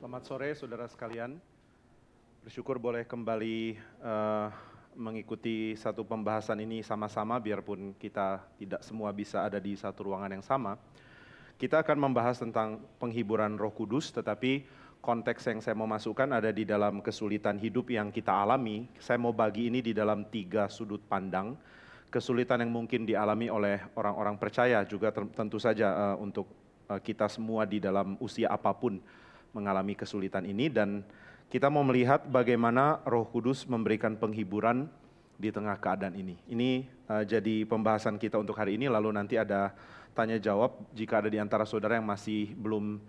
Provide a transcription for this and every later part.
Selamat sore saudara sekalian, bersyukur boleh kembali mengikuti satu pembahasan ini sama-sama biarpun kita tidak semua bisa ada di satu ruangan yang sama. Kita akan membahas tentang penghiburan Roh Kudus, tetapi konteks yang saya mau masukkan ada di dalam kesulitan hidup yang kita alami. Saya mau bagi ini di dalam 3 sudut pandang, kesulitan yang mungkin dialami oleh orang-orang percaya juga tentu saja untuk kita semua di dalam usia apapun mengalami kesulitan ini, dan kita mau melihat bagaimana Roh Kudus memberikan penghiburan di tengah keadaan ini. Ini jadi pembahasan kita untuk hari ini, lalu nanti ada tanya jawab jika ada di antara saudara yang masih belum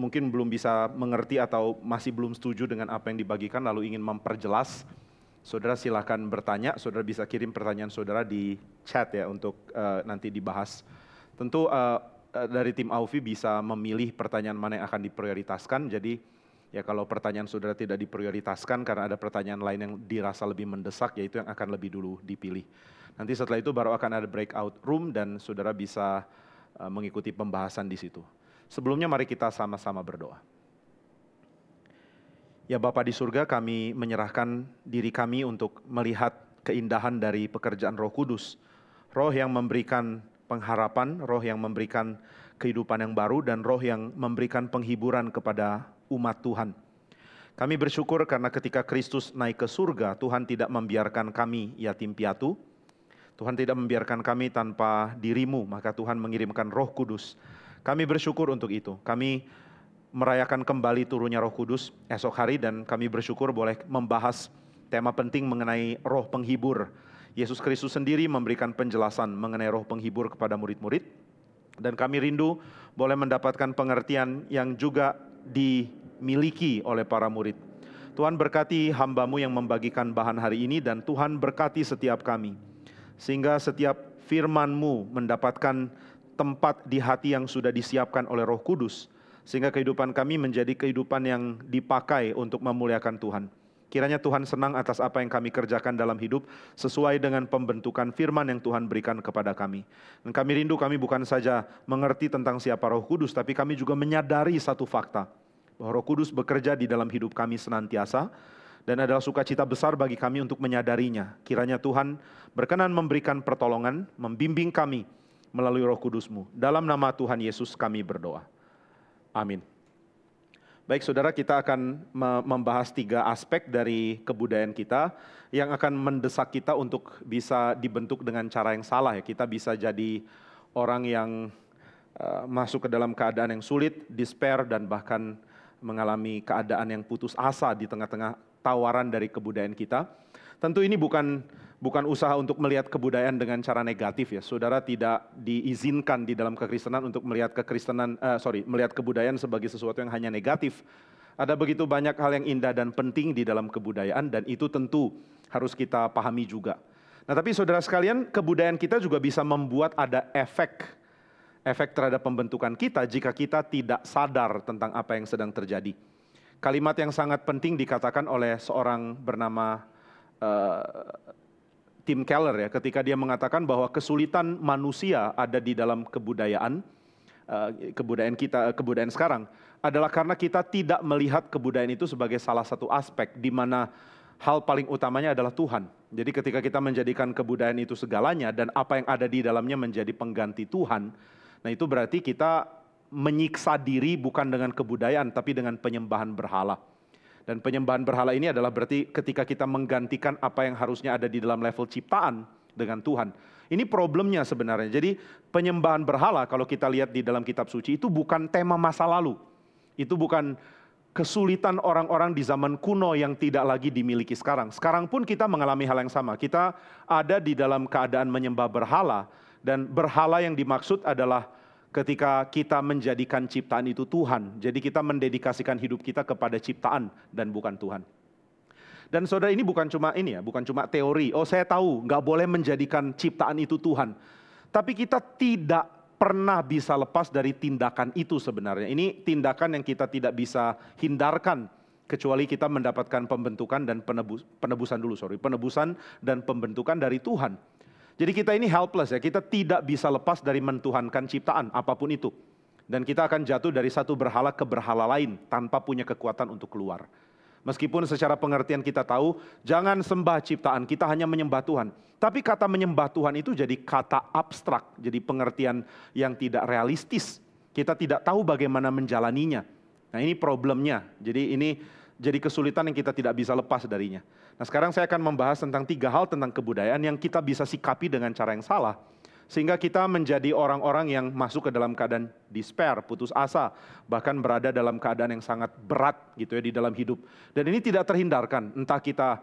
mungkin belum bisa mengerti atau masih belum setuju dengan apa yang dibagikan lalu ingin memperjelas, saudara silakan bertanya. Saudara bisa kirim pertanyaan saudara di chat ya untuk nanti dibahas. Tentu dari tim Aufi bisa memilih pertanyaan mana yang akan diprioritaskan. Jadi ya kalau pertanyaan saudara tidak diprioritaskan karena ada pertanyaan lain yang dirasa lebih mendesak, yaitu yang akan lebih dulu dipilih. Nanti setelah itu baru akan ada breakout room dan saudara bisa mengikuti pembahasan di situ. Sebelumnya mari kita sama-sama berdoa. Ya Bapa di surga, kami menyerahkan diri kami untuk melihat keindahan dari pekerjaan Roh Kudus. Roh yang memberikan pengharapan, Roh yang memberikan kehidupan yang baru, dan Roh yang memberikan penghiburan kepada umat Tuhan. Kami bersyukur karena ketika Kristus naik ke surga, Tuhan tidak membiarkan kami yatim piatu. Tuhan tidak membiarkan kami tanpa dirimu, maka Tuhan mengirimkan Roh Kudus. Kami bersyukur untuk itu. Kami merayakan kembali turunnya Roh Kudus esok hari, dan kami bersyukur boleh membahas tema penting mengenai Roh Penghibur. Yesus Kristus sendiri memberikan penjelasan mengenai Roh Penghibur kepada murid-murid, dan kami rindu boleh mendapatkan pengertian yang juga dimiliki oleh para murid. Tuhan berkati hamba-Mu yang membagikan bahan hari ini, dan Tuhan berkati setiap kami, sehingga setiap firman-Mu mendapatkan tempat di hati yang sudah disiapkan oleh Roh Kudus, sehingga kehidupan kami menjadi kehidupan yang dipakai untuk memuliakan Tuhan. Kiranya Tuhan senang atas apa yang kami kerjakan dalam hidup sesuai dengan pembentukan firman yang Tuhan berikan kepada kami. Dan kami rindu kami bukan saja mengerti tentang siapa Roh Kudus, tapi kami juga menyadari satu fakta, bahwa Roh Kudus bekerja di dalam hidup kami senantiasa, dan adalah sukacita besar bagi kami untuk menyadarinya. Kiranya Tuhan berkenan memberikan pertolongan, membimbing kami melalui Roh Kudus-Mu. Dalam nama Tuhan Yesus kami berdoa. Amin. Baik saudara, kita akan membahas 3 aspek dari kebudayaan kita yang akan mendesak kita untuk bisa dibentuk dengan cara yang salah ya. Kita bisa jadi orang yang masuk ke dalam keadaan yang sulit, despair, dan bahkan mengalami keadaan yang putus asa di tengah-tengah tawaran dari kebudayaan kita. Tentu ini bukan usaha untuk melihat kebudayaan dengan cara negatif ya. Saudara tidak diizinkan di dalam kekristenan untuk melihat melihat kebudayaan sebagai sesuatu yang hanya negatif. Ada begitu banyak hal yang indah dan penting di dalam kebudayaan, dan itu tentu harus kita pahami juga. Nah, tapi saudara sekalian, kebudayaan kita juga bisa membuat ada efek terhadap pembentukan kita jika kita tidak sadar tentang apa yang sedang terjadi. Kalimat yang sangat penting dikatakan oleh seorang bernama Tim Keller ya, ketika dia mengatakan bahwa kesulitan manusia ada di dalam kebudayaan kita, kebudayaan sekarang adalah karena kita tidak melihat kebudayaan itu sebagai salah satu aspek di mana hal paling utamanya adalah Tuhan. Jadi ketika kita menjadikan kebudayaan itu segalanya dan apa yang ada di dalamnya menjadi pengganti Tuhan, nah itu berarti kita menyiksa diri bukan dengan kebudayaan tapi dengan penyembahan berhala. Dan penyembahan berhala ini adalah berarti ketika kita menggantikan apa yang harusnya ada di dalam level ciptaan dengan Tuhan. Ini problemnya sebenarnya. Jadi penyembahan berhala kalau kita lihat di dalam kitab suci itu bukan tema masa lalu. Itu bukan kesulitan orang-orang di zaman kuno yang tidak lagi dimiliki sekarang. Sekarang pun kita mengalami hal yang sama. Kita ada di dalam keadaan menyembah berhala, dan berhala yang dimaksud adalah ketika kita menjadikan ciptaan itu Tuhan. Jadi kita mendedikasikan hidup kita kepada ciptaan dan bukan Tuhan. Dan saudara, ini bukan cuma teori. Oh, saya tahu nggak boleh menjadikan ciptaan itu Tuhan. Tapi kita tidak pernah bisa lepas dari tindakan itu sebenarnya. Ini tindakan yang kita tidak bisa hindarkan kecuali kita mendapatkan pembentukan dan penebusan dan pembentukan dari Tuhan. Jadi kita ini helpless ya, kita tidak bisa lepas dari mentuhankan ciptaan apapun itu. Dan kita akan jatuh dari satu berhala ke berhala lain tanpa punya kekuatan untuk keluar. Meskipun secara pengertian kita tahu, jangan sembah ciptaan, kita hanya menyembah Tuhan. Tapi kata menyembah Tuhan itu jadi kata abstrak, jadi pengertian yang tidak realistis. Kita tidak tahu bagaimana menjalaninya. Nah ini problemnya, jadi ini jadi kesulitan yang kita tidak bisa lepas darinya. Nah sekarang saya akan membahas tentang 3 hal tentang kebudayaan yang kita bisa sikapi dengan cara yang salah. Sehingga kita menjadi orang-orang yang masuk ke dalam keadaan despair, putus asa, bahkan berada dalam keadaan yang sangat berat gitu ya di dalam hidup. Dan ini tidak terhindarkan, entah kita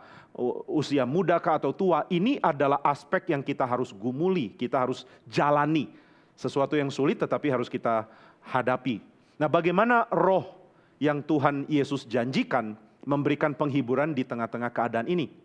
usia muda kah atau tua, ini adalah aspek yang kita harus gumuli, kita harus jalani. Sesuatu yang sulit tetapi harus kita hadapi. Nah bagaimana roh yang Tuhan Yesus janjikan memberikan penghiburan di tengah-tengah keadaan ini?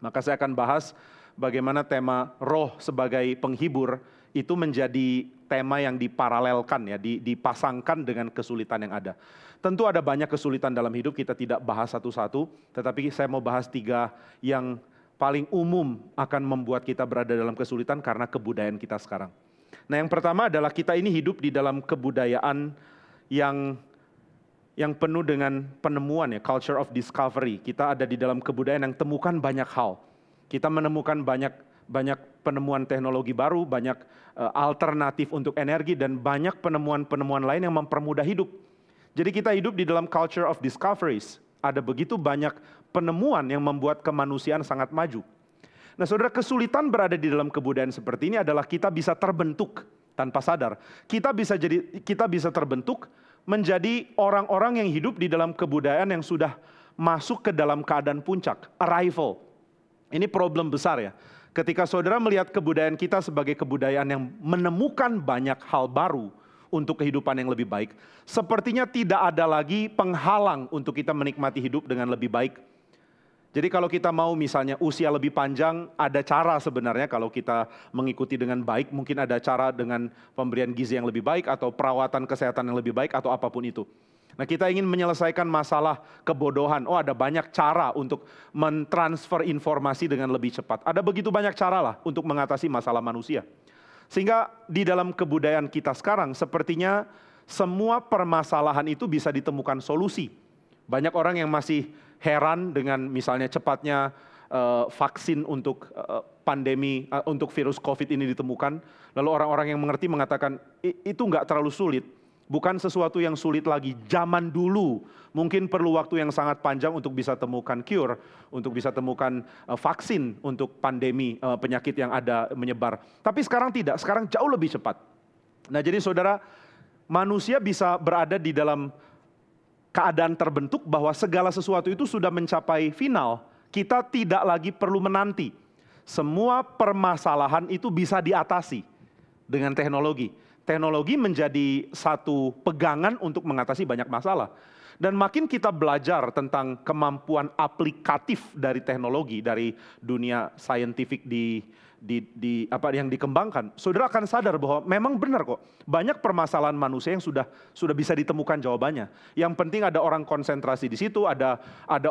Maka saya akan bahas bagaimana tema roh sebagai penghibur itu menjadi tema yang diparalelkan ya, dipasangkan dengan kesulitan yang ada. Tentu ada banyak kesulitan dalam hidup, kita tidak bahas satu-satu, tetapi saya mau bahas 3 yang paling umum akan membuat kita berada dalam kesulitan karena kebudayaan kita sekarang. Nah yang pertama adalah kita ini hidup di dalam kebudayaan yang penuh dengan penemuan ya, culture of discovery. Kita ada di dalam kebudayaan yang temukan banyak hal. Kita menemukan banyak penemuan teknologi baru, banyak alternatif untuk energi, dan banyak penemuan-penemuan lain yang mempermudah hidup. Jadi kita hidup di dalam culture of discoveries. Ada begitu banyak penemuan yang membuat kemanusiaan sangat maju. Nah saudara, kesulitan berada di dalam kebudayaan seperti ini adalah kita bisa terbentuk tanpa sadar. Kita bisa terbentuk menjadi orang-orang yang hidup di dalam kebudayaan yang sudah masuk ke dalam keadaan puncak, arrival. Ini problem besar ya. Ketika saudara melihat kebudayaan kita sebagai kebudayaan yang menemukan banyak hal baru untuk kehidupan yang lebih baik, sepertinya tidak ada lagi penghalang untuk kita menikmati hidup dengan lebih baik. Jadi kalau kita mau misalnya usia lebih panjang, ada cara sebenarnya kalau kita mengikuti dengan baik, mungkin ada cara dengan pemberian gizi yang lebih baik atau perawatan kesehatan yang lebih baik atau apapun itu. Nah kita ingin menyelesaikan masalah kebodohan. Oh ada banyak cara untuk mentransfer informasi dengan lebih cepat. Ada begitu banyak cara lah untuk mengatasi masalah manusia. Sehingga di dalam kebudayaan kita sekarang sepertinya semua permasalahan itu bisa ditemukan solusi. Banyak orang yang masih heran dengan misalnya cepatnya vaksin untuk pandemi, untuk virus COVID ini ditemukan. Lalu orang-orang yang mengerti mengatakan itu nggak terlalu sulit. Bukan sesuatu yang sulit lagi. Zaman dulu mungkin perlu waktu yang sangat panjang untuk bisa temukan cure, untuk bisa temukan vaksin untuk pandemi penyakit yang ada menyebar. Tapi sekarang tidak, sekarang jauh lebih cepat. Nah jadi saudara, manusia bisa berada di dalam keadaan terbentuk bahwa segala sesuatu itu sudah mencapai final. Kita tidak lagi perlu menanti. Semua permasalahan itu bisa diatasi dengan teknologi. Teknologi menjadi satu pegangan untuk mengatasi banyak masalah. Dan makin kita belajar tentang kemampuan aplikatif dari teknologi, dari dunia saintifik yang dikembangkan, saudara akan sadar bahwa memang benar kok, banyak permasalahan manusia yang sudah bisa ditemukan jawabannya. Yang penting ada orang konsentrasi di situ, ada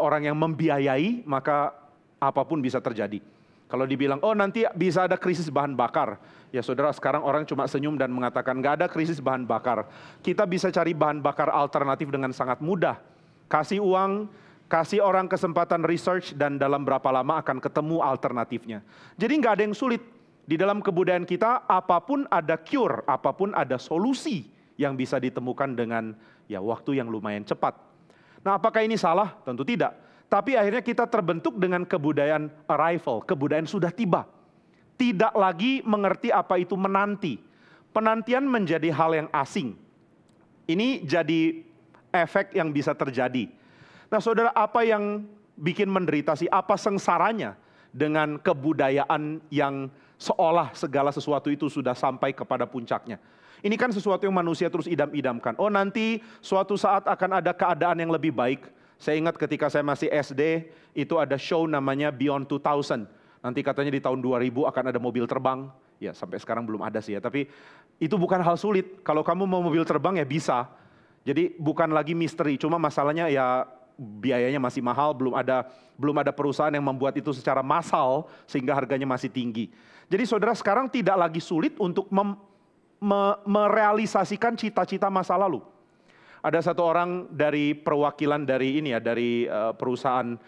orang yang membiayai, maka apapun bisa terjadi. Kalau dibilang, oh nanti bisa ada krisis bahan bakar. Ya saudara, sekarang orang cuma senyum dan mengatakan, nggak ada krisis bahan bakar. Kita bisa cari bahan bakar alternatif dengan sangat mudah. Kasih uang, kasih orang kesempatan research, dan dalam berapa lama akan ketemu alternatifnya. Jadi nggak ada yang sulit. Di dalam kebudayaan kita, apapun ada cure, apapun ada solusi yang bisa ditemukan dengan ya waktu yang lumayan cepat. Nah apakah ini salah? Tentu tidak. Tapi akhirnya kita terbentuk dengan kebudayaan arrival, kebudayaan sudah tiba. Tidak lagi mengerti apa itu menanti. Penantian menjadi hal yang asing. Ini jadi efek yang bisa terjadi. Nah saudara, apa yang bikin menderita sih? Apa sengsaranya dengan kebudayaan yang seolah segala sesuatu itu sudah sampai kepada puncaknya? Ini kan sesuatu yang manusia terus idam-idamkan. Oh nanti suatu saat akan ada keadaan yang lebih baik. Saya ingat ketika saya masih SD, itu ada show namanya Beyond 2000. Nanti katanya di tahun 2000 akan ada mobil terbang. Ya sampai sekarang belum ada sih ya, tapi itu bukan hal sulit. Kalau kamu mau mobil terbang ya bisa. Jadi bukan lagi misteri, cuma masalahnya ya biayanya masih mahal, belum ada perusahaan yang membuat itu secara massal sehingga harganya masih tinggi. Jadi saudara, sekarang tidak lagi sulit untuk merealisasikan cita-cita masa lalu. Ada satu orang dari perwakilan dari ini ya, dari perusahaan,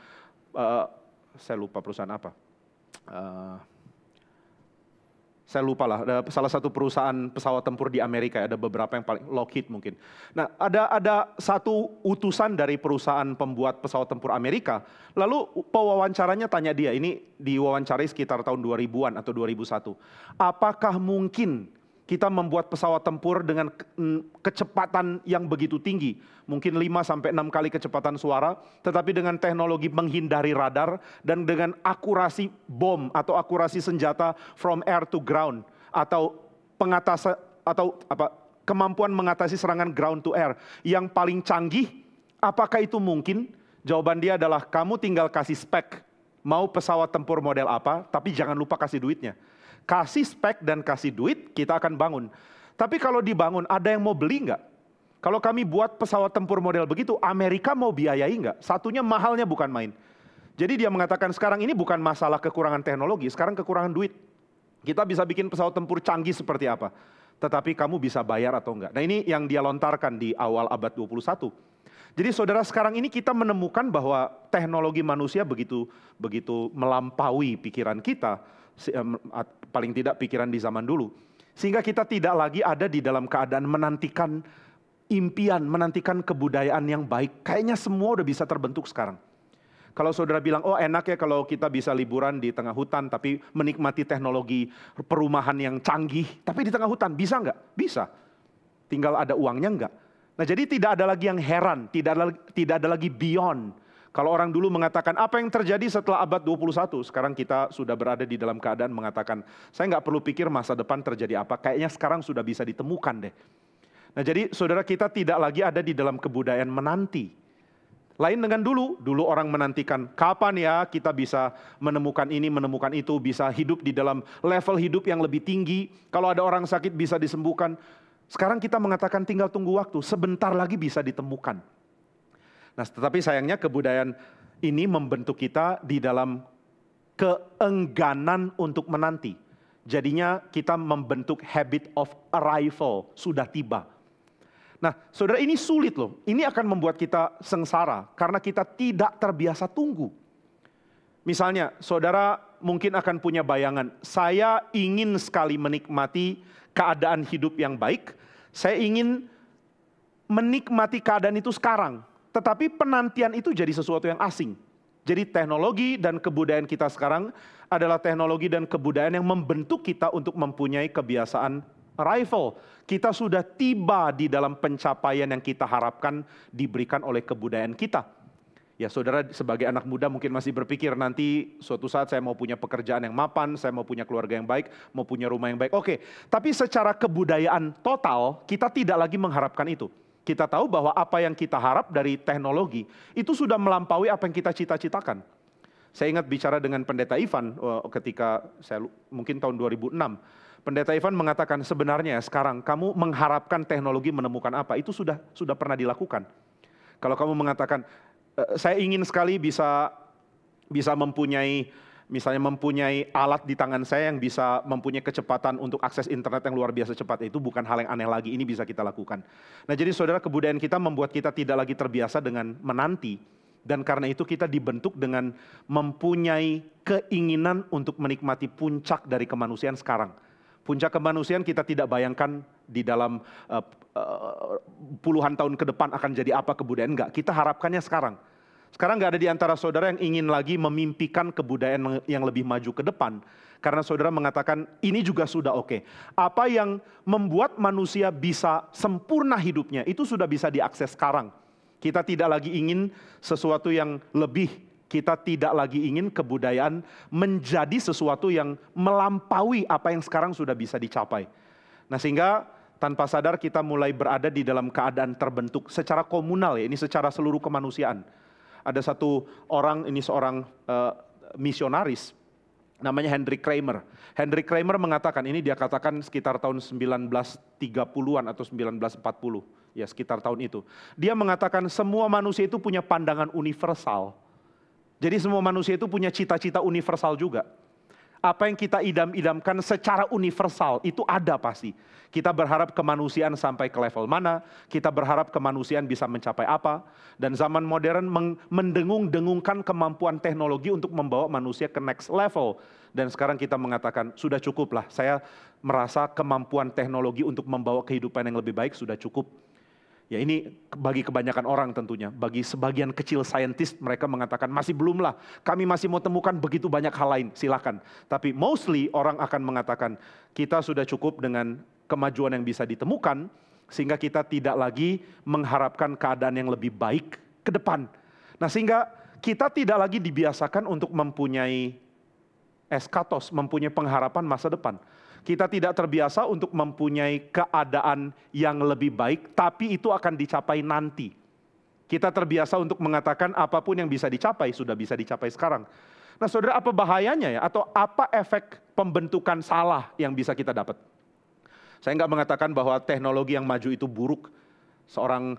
saya lupa perusahaan apa. Saya lupa lah, ada salah satu perusahaan pesawat tempur di Amerika, ada beberapa yang paling, Lockheed mungkin. Nah, ada satu utusan dari perusahaan pembuat pesawat tempur Amerika, lalu pewawancaranya tanya dia, ini diwawancarai sekitar tahun 2000-an atau 2001. Apakah mungkin kita membuat pesawat tempur dengan kecepatan yang begitu tinggi, mungkin 5-6 kali kecepatan suara, tetapi dengan teknologi menghindari radar dan dengan akurasi bom atau akurasi senjata from air to ground, atau kemampuan mengatasi serangan ground to air yang paling canggih, apakah itu mungkin? Jawaban dia adalah kamu tinggal kasih spek, mau pesawat tempur model apa, tapi jangan lupa kasih duitnya. Kasih spek dan kasih duit, kita akan bangun. Tapi kalau dibangun, ada yang mau beli nggak? Kalau kami buat pesawat tempur model begitu, Amerika mau biayai nggak? Satunya mahalnya bukan main. Jadi dia mengatakan sekarang ini bukan masalah kekurangan teknologi, sekarang kekurangan duit. Kita bisa bikin pesawat tempur canggih seperti apa, tetapi kamu bisa bayar atau enggak. Nah, ini yang dia lontarkan di awal abad 21. Jadi saudara, sekarang ini kita menemukan bahwa teknologi manusia begitu melampaui pikiran kita, paling tidak pikiran di zaman dulu. Sehingga kita tidak lagi ada di dalam keadaan menantikan impian, menantikan kebudayaan yang baik. Kayaknya semua udah bisa terbentuk sekarang. Kalau saudara bilang, oh enak ya kalau kita bisa liburan di tengah hutan, tapi menikmati teknologi perumahan yang canggih. Tapi di tengah hutan, bisa nggak? Bisa. Tinggal ada uangnya nggak? Nah, jadi tidak ada lagi yang heran, tidak ada lagi beyond. Kalau orang dulu mengatakan, apa yang terjadi setelah abad 21? Sekarang kita sudah berada di dalam keadaan mengatakan, saya nggak perlu pikir masa depan terjadi apa, kayaknya sekarang sudah bisa ditemukan deh. Nah, jadi saudara, kita tidak lagi ada di dalam kebudayaan menanti. Lain dengan dulu orang menantikan kapan ya kita bisa menemukan ini, menemukan itu, bisa hidup di dalam level hidup yang lebih tinggi. Kalau ada orang sakit bisa disembuhkan. Sekarang kita mengatakan tinggal tunggu waktu, sebentar lagi bisa ditemukan. Nah, tetapi sayangnya kebudayaan ini membentuk kita di dalam keengganan untuk menanti. Jadinya kita membentuk habit of arrival, sudah tiba. Nah, saudara, ini sulit loh. Ini akan membuat kita sengsara karena kita tidak terbiasa tunggu. Misalnya, saudara mungkin akan punya bayangan, saya ingin sekali menikmati keadaan hidup yang baik. Saya ingin menikmati keadaan itu sekarang. Tetapi penantian itu jadi sesuatu yang asing. Jadi teknologi dan kebudayaan kita sekarang adalah teknologi dan kebudayaan yang membentuk kita untuk mempunyai kebiasaan arrival. Kita sudah tiba di dalam pencapaian yang kita harapkan diberikan oleh kebudayaan kita. Ya, saudara sebagai anak muda mungkin masih berpikir nanti suatu saat saya mau punya pekerjaan yang mapan, saya mau punya keluarga yang baik, mau punya rumah yang baik. Oke, tapi secara kebudayaan total kita tidak lagi mengharapkan itu. Kita tahu bahwa apa yang kita harap dari teknologi itu sudah melampaui apa yang kita cita-citakan. Saya ingat bicara dengan Pendeta Ivan ketika saya mungkin tahun 2006. Pendeta Ivan mengatakan sebenarnya sekarang kamu mengharapkan teknologi menemukan apa, itu sudah pernah dilakukan. Kalau kamu mengatakan saya ingin sekali bisa mempunyai, misalnya mempunyai alat di tangan saya yang bisa mempunyai kecepatan untuk akses internet yang luar biasa cepat, itu bukan hal yang aneh lagi, ini bisa kita lakukan. Nah, jadi saudara, kebudayaan kita membuat kita tidak lagi terbiasa dengan menanti, dan karena itu kita dibentuk dengan mempunyai keinginan untuk menikmati puncak dari kemanusiaan sekarang. Puncak kemanusiaan kita tidak bayangkan di dalam puluhan tahun ke depan akan jadi apa kebudayaan, enggak. Kita harapkannya sekarang. Sekarang nggak ada di antara saudara yang ingin lagi memimpikan kebudayaan yang lebih maju ke depan. Karena saudara mengatakan ini juga sudah oke. Apa yang membuat manusia bisa sempurna hidupnya itu sudah bisa diakses sekarang. Kita tidak lagi ingin sesuatu yang lebih. Kita tidak lagi ingin kebudayaan menjadi sesuatu yang melampaui apa yang sekarang sudah bisa dicapai. Nah, sehingga tanpa sadar kita mulai berada di dalam keadaan terbentuk secara komunal ya, ini secara seluruh kemanusiaan. Ada satu orang, ini seorang misionaris, namanya Hendrik Kramer. Hendrik Kramer mengatakan, ini dia katakan sekitar tahun 1930-an atau 1940, ya sekitar tahun itu. Dia mengatakan semua manusia itu punya pandangan universal. Jadi semua manusia itu punya cita-cita universal juga. Apa yang kita idam-idamkan secara universal, itu ada pasti. Kita berharap kemanusiaan sampai ke level mana, kita berharap kemanusiaan bisa mencapai apa, dan zaman modern mendengung-dengungkan kemampuan teknologi untuk membawa manusia ke next level. Dan sekarang kita mengatakan, sudah cukuplah, saya merasa kemampuan teknologi untuk membawa kehidupan yang lebih baik sudah cukup. Ya ini bagi kebanyakan orang tentunya, bagi sebagian kecil saintis mereka mengatakan masih belum lah, kami masih mau temukan begitu banyak hal lain, silakan. Tapi mostly orang akan mengatakan kita sudah cukup dengan kemajuan yang bisa ditemukan, sehingga kita tidak lagi mengharapkan keadaan yang lebih baik ke depan. Nah sehingga kita tidak lagi dibiasakan untuk mempunyai eskatos, mempunyai pengharapan masa depan. Kita tidak terbiasa untuk mempunyai keadaan yang lebih baik, tapi itu akan dicapai nanti. Kita terbiasa untuk mengatakan apapun yang bisa dicapai, sudah bisa dicapai sekarang. Nah saudara, apa bahayanya ya? Atau apa efek pembentukan salah yang bisa kita dapat? Saya nggak mengatakan bahwa teknologi yang maju itu buruk. Seorang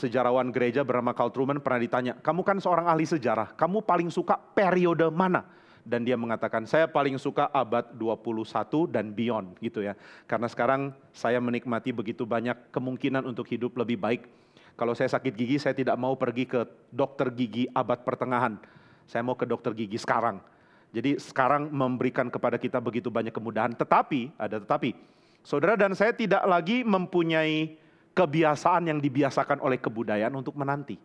sejarawan gereja bernama Carl Trueman pernah ditanya, kamu kan seorang ahli sejarah, kamu paling suka periode mana? Dan dia mengatakan, saya paling suka abad 21 dan beyond gitu ya. Karena sekarang saya menikmati begitu banyak kemungkinan untuk hidup lebih baik. Kalau saya sakit gigi, saya tidak mau pergi ke dokter gigi abad pertengahan. Saya mau ke dokter gigi sekarang. Jadi sekarang memberikan kepada kita begitu banyak kemudahan. Tetapi, ada tetapi, saudara dan saya tidak lagi mempunyai kebiasaan yang dibiasakan oleh kebudayaan untuk menanti.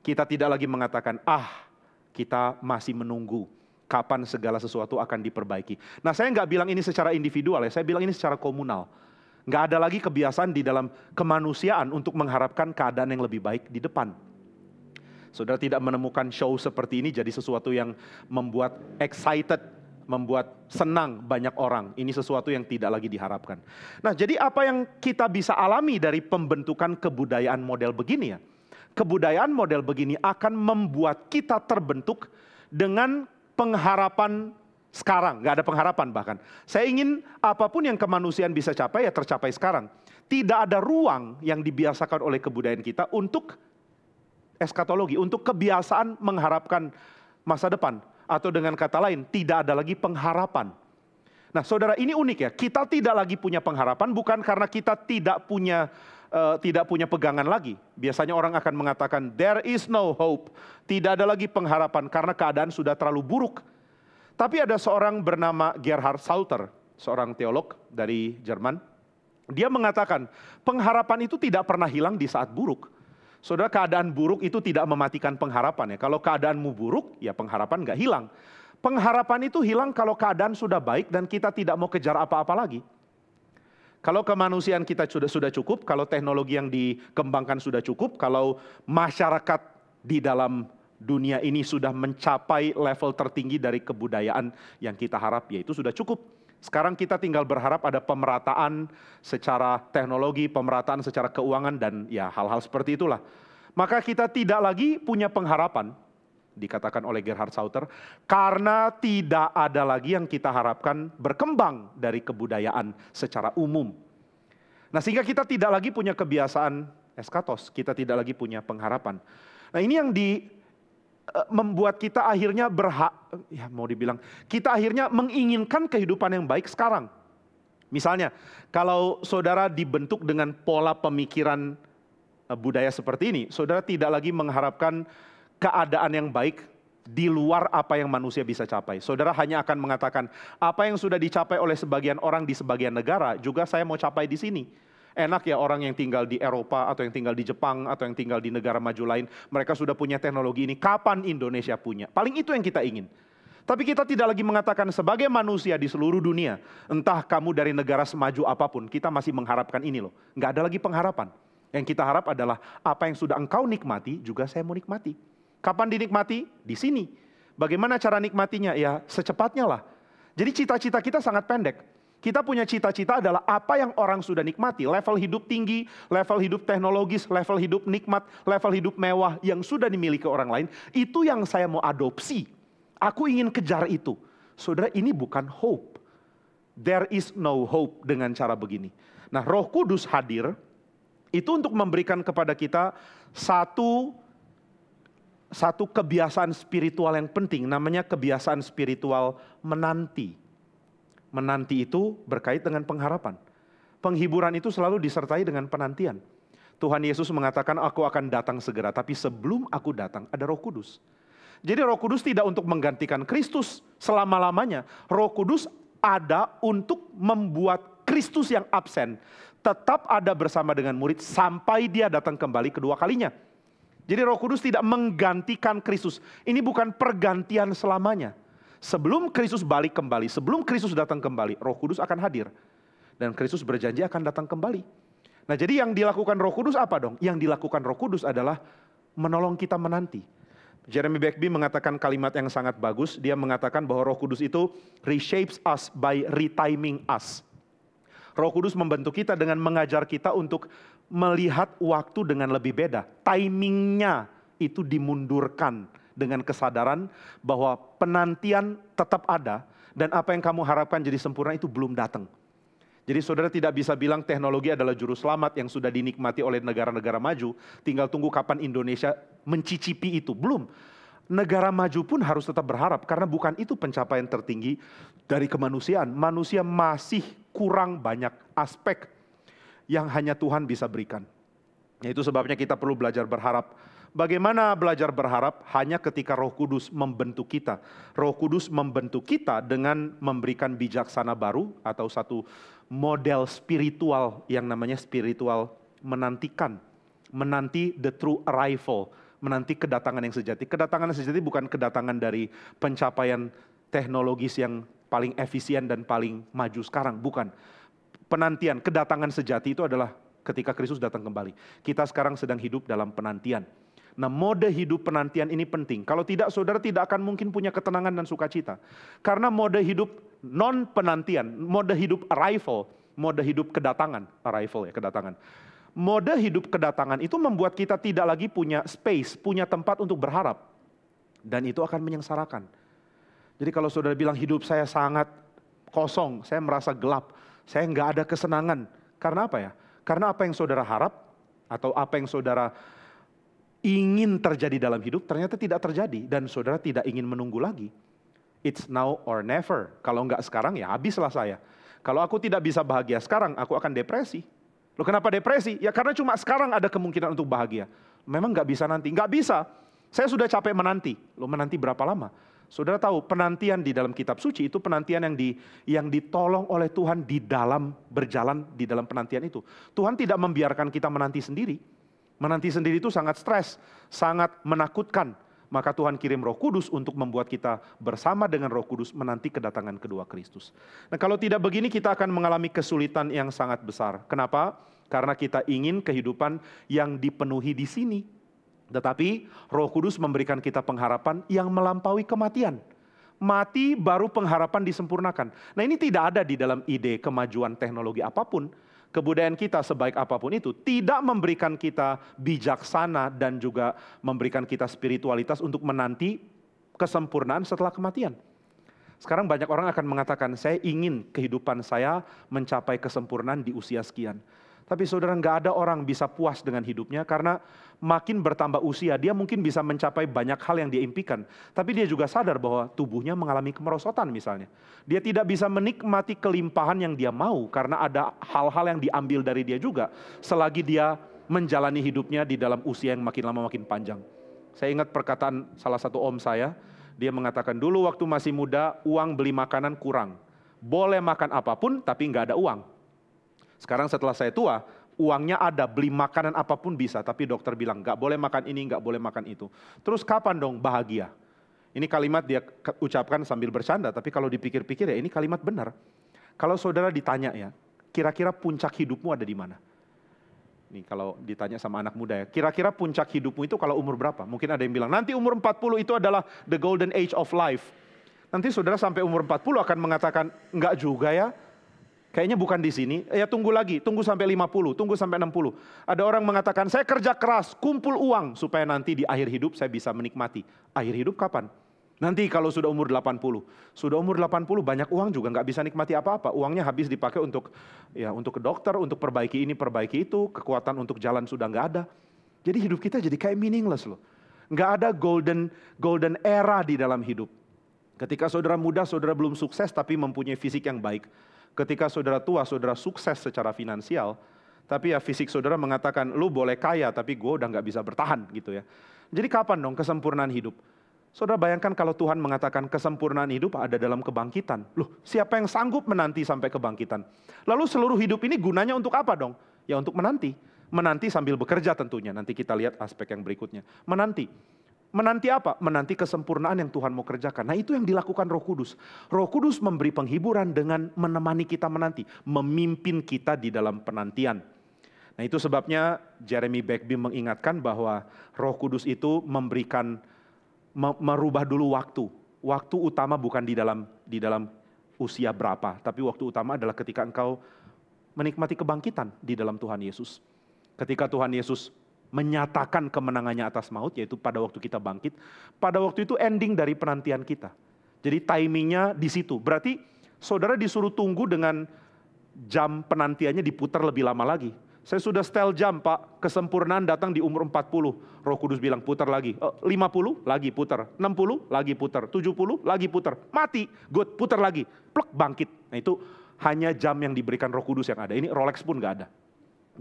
Kita tidak lagi mengatakan, kita masih menunggu kapan segala sesuatu akan diperbaiki. Nah saya nggak bilang ini secara individual ya, saya bilang ini secara komunal. Nggak ada lagi kebiasaan di dalam kemanusiaan untuk mengharapkan keadaan yang lebih baik di depan. Saudara tidak menemukan show seperti ini jadi sesuatu yang membuat excited, membuat senang banyak orang. Ini sesuatu yang tidak lagi diharapkan. Nah jadi apa yang kita bisa alami dari pembentukan kebudayaan model begini ya. Kebudayaan model begini akan membuat kita terbentuk dengan pengharapan sekarang, nggak ada pengharapan bahkan. Saya ingin apapun yang kemanusiaan bisa capai ya tercapai sekarang. Tidak ada ruang yang dibiasakan oleh kebudayaan kita untuk eskatologi, untuk kebiasaan mengharapkan masa depan. Atau dengan kata lain, tidak ada lagi pengharapan. Nah saudara ini unik ya, kita tidak lagi punya pengharapan bukan karena kita tidak punya pegangan lagi. Biasanya orang akan mengatakan, there is no hope. Tidak ada lagi pengharapan karena keadaan sudah terlalu buruk. Tapi ada seorang bernama Gerhard Sauter, seorang teolog dari Jerman. Dia mengatakan, pengharapan itu tidak pernah hilang di saat buruk. Saudara, keadaan buruk itu tidak mematikan pengharapan ya. Kalau keadaanmu buruk, ya pengharapan nggak hilang. Pengharapan itu hilang kalau keadaan sudah baik dan kita tidak mau kejar apa-apa lagi. Kalau kemanusiaan kita sudah cukup, kalau teknologi yang dikembangkan sudah cukup, kalau masyarakat di dalam dunia ini sudah mencapai level tertinggi dari kebudayaan yang kita harap, ya itu sudah cukup. Sekarang kita tinggal berharap ada pemerataan secara teknologi, pemerataan secara keuangan, dan ya hal-hal seperti itulah. Maka kita tidak lagi punya pengharapan, dikatakan oleh Gerhard Sauter, karena tidak ada lagi yang kita harapkan berkembang dari kebudayaan secara umum. Nah sehingga kita tidak lagi punya kebiasaan eskatos, kita tidak lagi punya pengharapan. Nah ini yang membuat kita akhirnya kita akhirnya menginginkan kehidupan yang baik sekarang. Misalnya, kalau saudara dibentuk dengan pola pemikiran budaya seperti ini, saudara tidak lagi mengharapkan keadaan yang baik di luar apa yang manusia bisa capai. Saudara hanya akan mengatakan, apa yang sudah dicapai oleh sebagian orang di sebagian negara, juga saya mau capai di sini. Enak ya orang yang tinggal di Eropa, atau yang tinggal di Jepang, atau yang tinggal di negara maju lain, mereka sudah punya teknologi ini, kapan Indonesia punya? Paling itu yang kita ingin. Tapi kita tidak lagi mengatakan sebagai manusia di seluruh dunia, entah kamu dari negara semaju apapun, kita masih mengharapkan ini loh. Nggak ada lagi pengharapan. Yang kita harap adalah apa yang sudah engkau nikmati, juga saya mau nikmati. Kapan dinikmati? Di sini. Bagaimana cara nikmatinya? Ya secepatnya lah. Jadi cita-cita kita sangat pendek. Kita punya cita-cita adalah apa yang orang sudah nikmati. Level hidup tinggi, level hidup teknologis, level hidup nikmat, level hidup mewah yang sudah dimiliki orang lain. Itu yang saya mau adopsi. Aku ingin kejar itu. Saudara, ini bukan hope. There is no hope dengan cara begini. Nah, Roh Kudus hadir itu untuk memberikan kepada kita satu kebiasaan spiritual yang penting, namanya kebiasaan spiritual menanti. Menanti itu berkait dengan pengharapan. Penghiburan itu selalu disertai dengan penantian. Tuhan Yesus mengatakan, aku akan datang segera, tapi sebelum aku datang ada Roh Kudus. Jadi Roh Kudus tidak untuk menggantikan Kristus selama-lamanya. Roh Kudus ada untuk membuat Kristus yang absen tetap ada bersama dengan murid sampai dia datang kembali kedua kalinya. Jadi Roh Kudus tidak menggantikan Kristus. Ini bukan pergantian selamanya. Sebelum Kristus balik kembali, sebelum Kristus datang kembali, Roh Kudus akan hadir. Dan Kristus berjanji akan datang kembali. Nah, jadi yang dilakukan Roh Kudus apa dong? Yang dilakukan Roh Kudus adalah menolong kita menanti. Jeremy Begbie mengatakan kalimat yang sangat bagus. Dia mengatakan bahwa Roh Kudus itu reshapes us by retiming us. Roh Kudus membentuk kita dengan mengajar kita untuk melihat waktu dengan lebih beda. Timingnya itu dimundurkan dengan kesadaran bahwa penantian tetap ada. Dan apa yang kamu harapkan jadi sempurna itu belum datang. Jadi saudara tidak bisa bilang teknologi adalah juru selamat yang sudah dinikmati oleh negara-negara maju. Tinggal tunggu kapan Indonesia mencicipi itu. Belum. Negara maju pun harus tetap berharap. Karena bukan itu pencapaian tertinggi dari kemanusiaan. Manusia masih kurang banyak aspek yang hanya Tuhan bisa berikan. Itu sebabnya kita perlu belajar berharap. Bagaimana belajar berharap? Hanya ketika Roh Kudus membentuk kita. Roh Kudus membentuk kita dengan memberikan bijaksana baru atau satu model spiritual yang namanya spiritual menantikan. Menanti the true arrival. Menanti kedatangan yang sejati. Kedatangan yang sejati bukan kedatangan dari pencapaian teknologis yang paling efisien dan paling maju sekarang. Bukan. Penantian, kedatangan sejati itu adalah ketika Kristus datang kembali. Kita sekarang sedang hidup dalam penantian. Nah, mode hidup penantian ini penting. Kalau tidak, saudara tidak akan mungkin punya ketenangan dan sukacita. Karena mode hidup non penantian, mode hidup arrival, mode hidup kedatangan, arrival ya, kedatangan. Mode hidup kedatangan itu membuat kita tidak lagi punya space, punya tempat untuk berharap. Dan itu akan menyengsarakan. Jadi kalau saudara bilang hidup saya sangat kosong, saya merasa gelap, saya nggak ada kesenangan. Karena apa ya? Karena apa yang saudara harap atau apa yang saudara ingin terjadi dalam hidup ternyata tidak terjadi dan saudara tidak ingin menunggu lagi. It's now or never. Kalau enggak sekarang ya habislah saya. Kalau aku tidak bisa bahagia sekarang, aku akan depresi. Loh, kenapa depresi? Ya karena cuma sekarang ada kemungkinan untuk bahagia. Memang enggak bisa nanti. Enggak bisa. Saya sudah capek menanti. Loh, menanti berapa lama? Saudara tahu penantian di dalam kitab suci itu penantian yang ditolong oleh Tuhan di dalam berjalan di dalam penantian itu. Tuhan tidak membiarkan kita menanti sendiri. Menanti sendiri itu sangat stres, sangat menakutkan. Maka Tuhan kirim Roh Kudus untuk membuat kita bersama dengan Roh Kudus menanti kedatangan kedua Kristus. Nah, kalau tidak begini kita akan mengalami kesulitan yang sangat besar. Kenapa? Karena kita ingin kehidupan yang dipenuhi di sini. Tetapi Roh Kudus memberikan kita pengharapan yang melampaui kematian. Mati baru pengharapan disempurnakan. Nah, ini tidak ada di dalam ide kemajuan teknologi apapun. Kebudayaan kita sebaik apapun itu tidak memberikan kita bijaksana dan juga memberikan kita spiritualitas untuk menanti kesempurnaan setelah kematian. Sekarang banyak orang akan mengatakan, saya ingin kehidupan saya mencapai kesempurnaan di usia sekian. Tapi saudara, nggak ada orang bisa puas dengan hidupnya karena makin bertambah usia, dia mungkin bisa mencapai banyak hal yang dia impikan. Tapi dia juga sadar bahwa tubuhnya mengalami kemerosotan misalnya. Dia tidak bisa menikmati kelimpahan yang dia mau karena ada hal-hal yang diambil dari dia juga. Selagi dia menjalani hidupnya di dalam usia yang makin lama makin panjang. Saya ingat perkataan salah satu om saya, dia mengatakan dulu waktu masih muda uang beli makanan kurang. Boleh makan apapun tapi nggak ada uang. Sekarang setelah saya tua, uangnya ada, beli makanan apapun bisa. Tapi dokter bilang, nggak boleh makan ini, nggak boleh makan itu. Terus kapan dong bahagia? Ini kalimat dia ucapkan sambil bercanda, tapi kalau dipikir-pikir ya ini kalimat benar. Kalau saudara ditanya ya, kira-kira puncak hidupmu ada di mana? Nih kalau ditanya sama anak muda ya, kira-kira puncak hidupmu itu kalau umur berapa? Mungkin ada yang bilang, nanti umur 40 itu adalah the golden age of life. Nanti saudara sampai umur 40 akan mengatakan, nggak juga ya. Kayaknya bukan di sini, ya tunggu lagi, tunggu sampai 50, tunggu sampai 60. Ada orang mengatakan, saya kerja keras, kumpul uang, supaya nanti di akhir hidup saya bisa menikmati. Akhir hidup kapan? Nanti kalau sudah umur 80. Sudah umur 80 banyak uang juga nggak bisa nikmati apa-apa. Uangnya habis dipakai untuk ke dokter, untuk perbaiki ini, perbaiki itu. Kekuatan untuk jalan sudah nggak ada. Jadi hidup kita jadi kayak meaningless loh. Nggak ada golden era di dalam hidup. Ketika saudara muda, saudara belum sukses tapi mempunyai fisik yang baik. Ketika saudara tua, saudara sukses secara finansial, tapi ya fisik saudara mengatakan, lu boleh kaya tapi gue udah gak bisa bertahan gitu ya. Jadi kapan dong kesempurnaan hidup? Saudara bayangkan kalau Tuhan mengatakan kesempurnaan hidup ada dalam kebangkitan. Loh, siapa yang sanggup menanti sampai kebangkitan? Lalu seluruh hidup ini gunanya untuk apa dong? Ya untuk menanti. Menanti sambil bekerja tentunya. Nanti kita lihat aspek yang berikutnya. Menanti. Menanti apa? Menanti kesempurnaan yang Tuhan mau kerjakan. Nah itu yang dilakukan Roh Kudus. Roh Kudus memberi penghiburan dengan menemani kita menanti. Memimpin kita di dalam penantian. Nah itu sebabnya Jeremy Begbie mengingatkan bahwa Roh Kudus itu memberikan, merubah dulu waktu. Waktu utama bukan di dalam usia berapa. Tapi waktu utama adalah ketika engkau menikmati kebangkitan di dalam Tuhan Yesus. Ketika Tuhan Yesus menyatakan kemenangannya atas maut, yaitu pada waktu kita bangkit. Pada waktu itu ending dari penantian kita. Jadi timingnya di situ. Berarti saudara disuruh tunggu dengan jam penantiannya diputar lebih lama lagi. Saya sudah setel jam Pak, kesempurnaan datang di umur 40. Roh Kudus bilang putar lagi. 50 lagi putar, 60 lagi putar, 70 lagi putar. Mati, good, putar lagi. Plek, bangkit. Nah itu hanya jam yang diberikan Roh Kudus yang ada. Ini Rolex pun gak ada.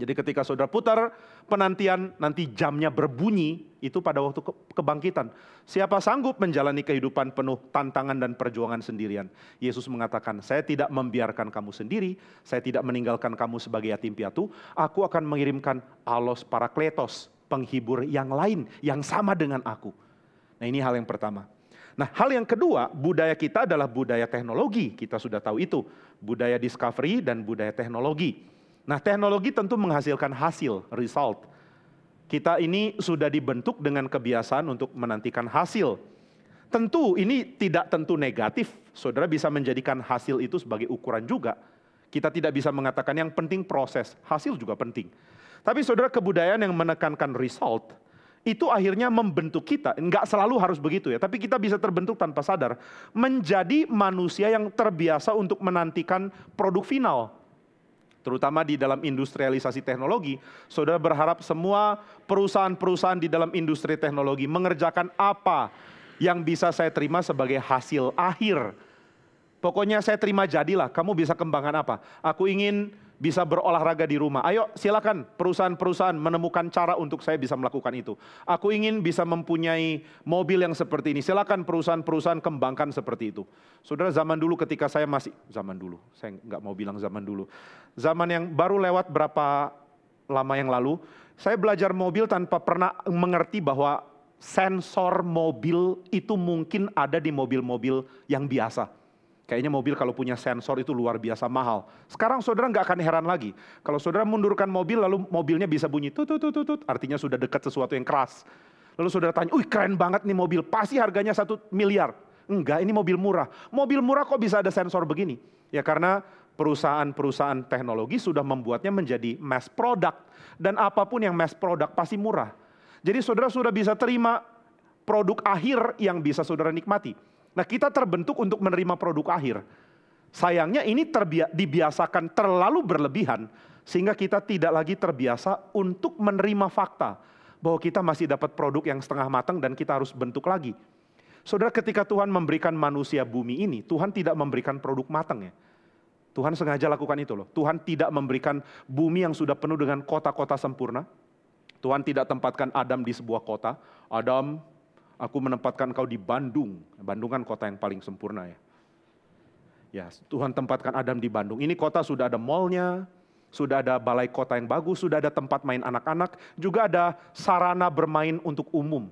Jadi ketika saudara putar penantian, nanti jamnya berbunyi, itu pada waktu kebangkitan. Siapa sanggup menjalani kehidupan penuh tantangan dan perjuangan sendirian? Yesus mengatakan, saya tidak membiarkan kamu sendiri, saya tidak meninggalkan kamu sebagai yatim piatu, aku akan mengirimkan Allos Parakletos, penghibur yang lain, yang sama dengan aku. Nah ini hal yang pertama. Nah hal yang kedua, budaya kita adalah budaya teknologi, kita sudah tahu itu. Budaya discovery dan budaya teknologi. Nah teknologi tentu menghasilkan hasil, result. Kita ini sudah dibentuk dengan kebiasaan untuk menantikan hasil. Tentu ini tidak tentu negatif, saudara bisa menjadikan hasil itu sebagai ukuran juga. Kita tidak bisa mengatakan yang penting proses, hasil juga penting. Tapi saudara kebudayaan yang menekankan result, itu akhirnya membentuk kita, enggak selalu harus begitu ya, tapi kita bisa terbentuk tanpa sadar. Menjadi manusia yang terbiasa untuk menantikan produk final. Terutama di dalam industrialisasi teknologi, saudara berharap semua perusahaan-perusahaan di dalam industri teknologi mengerjakan apa yang bisa saya terima sebagai hasil akhir. Pokoknya saya terima jadilah, kamu bisa kembangkan apa? Aku ingin bisa berolahraga di rumah. Ayo silakan perusahaan-perusahaan menemukan cara untuk saya bisa melakukan itu. Aku ingin bisa mempunyai mobil yang seperti ini. Silakan perusahaan-perusahaan kembangkan seperti itu. Saudara zaman dulu ketika saya masih, saya nggak mau bilang zaman dulu. Zaman yang baru lewat berapa lama yang lalu, saya belajar mobil tanpa pernah mengerti bahwa sensor mobil itu mungkin ada di mobil-mobil yang biasa. Kayaknya mobil kalau punya sensor itu luar biasa mahal. Sekarang saudara nggak akan heran lagi. Kalau saudara mundurkan mobil lalu mobilnya bisa bunyi tut, artinya sudah dekat sesuatu yang keras. Lalu saudara tanya, keren banget nih mobil, pasti harganya 1 miliar. Enggak, ini mobil murah. Mobil murah kok bisa ada sensor begini? Ya karena perusahaan-perusahaan teknologi sudah membuatnya menjadi mass product. Dan apapun yang mass product pasti murah. Jadi saudara sudah bisa terima produk akhir yang bisa saudara nikmati. Nah kita terbentuk untuk menerima produk akhir. Sayangnya ini dibiasakan terlalu berlebihan. Sehingga kita tidak lagi terbiasa untuk menerima fakta. Bahwa kita masih dapat produk yang setengah matang dan kita harus bentuk lagi. Saudara ketika Tuhan memberikan manusia bumi ini, Tuhan tidak memberikan produk matang ya. Tuhan sengaja lakukan itu loh. Tuhan tidak memberikan bumi yang sudah penuh dengan kota-kota sempurna. Tuhan tidak tempatkan Adam di sebuah kota. Adam, aku menempatkan kau di Bandung. Bandung kan kota yang paling sempurna ya. Ya, Tuhan tempatkan Adam di Bandung. Ini kota sudah ada mallnya, sudah ada balai kota yang bagus, sudah ada tempat main anak-anak, juga ada sarana bermain untuk umum,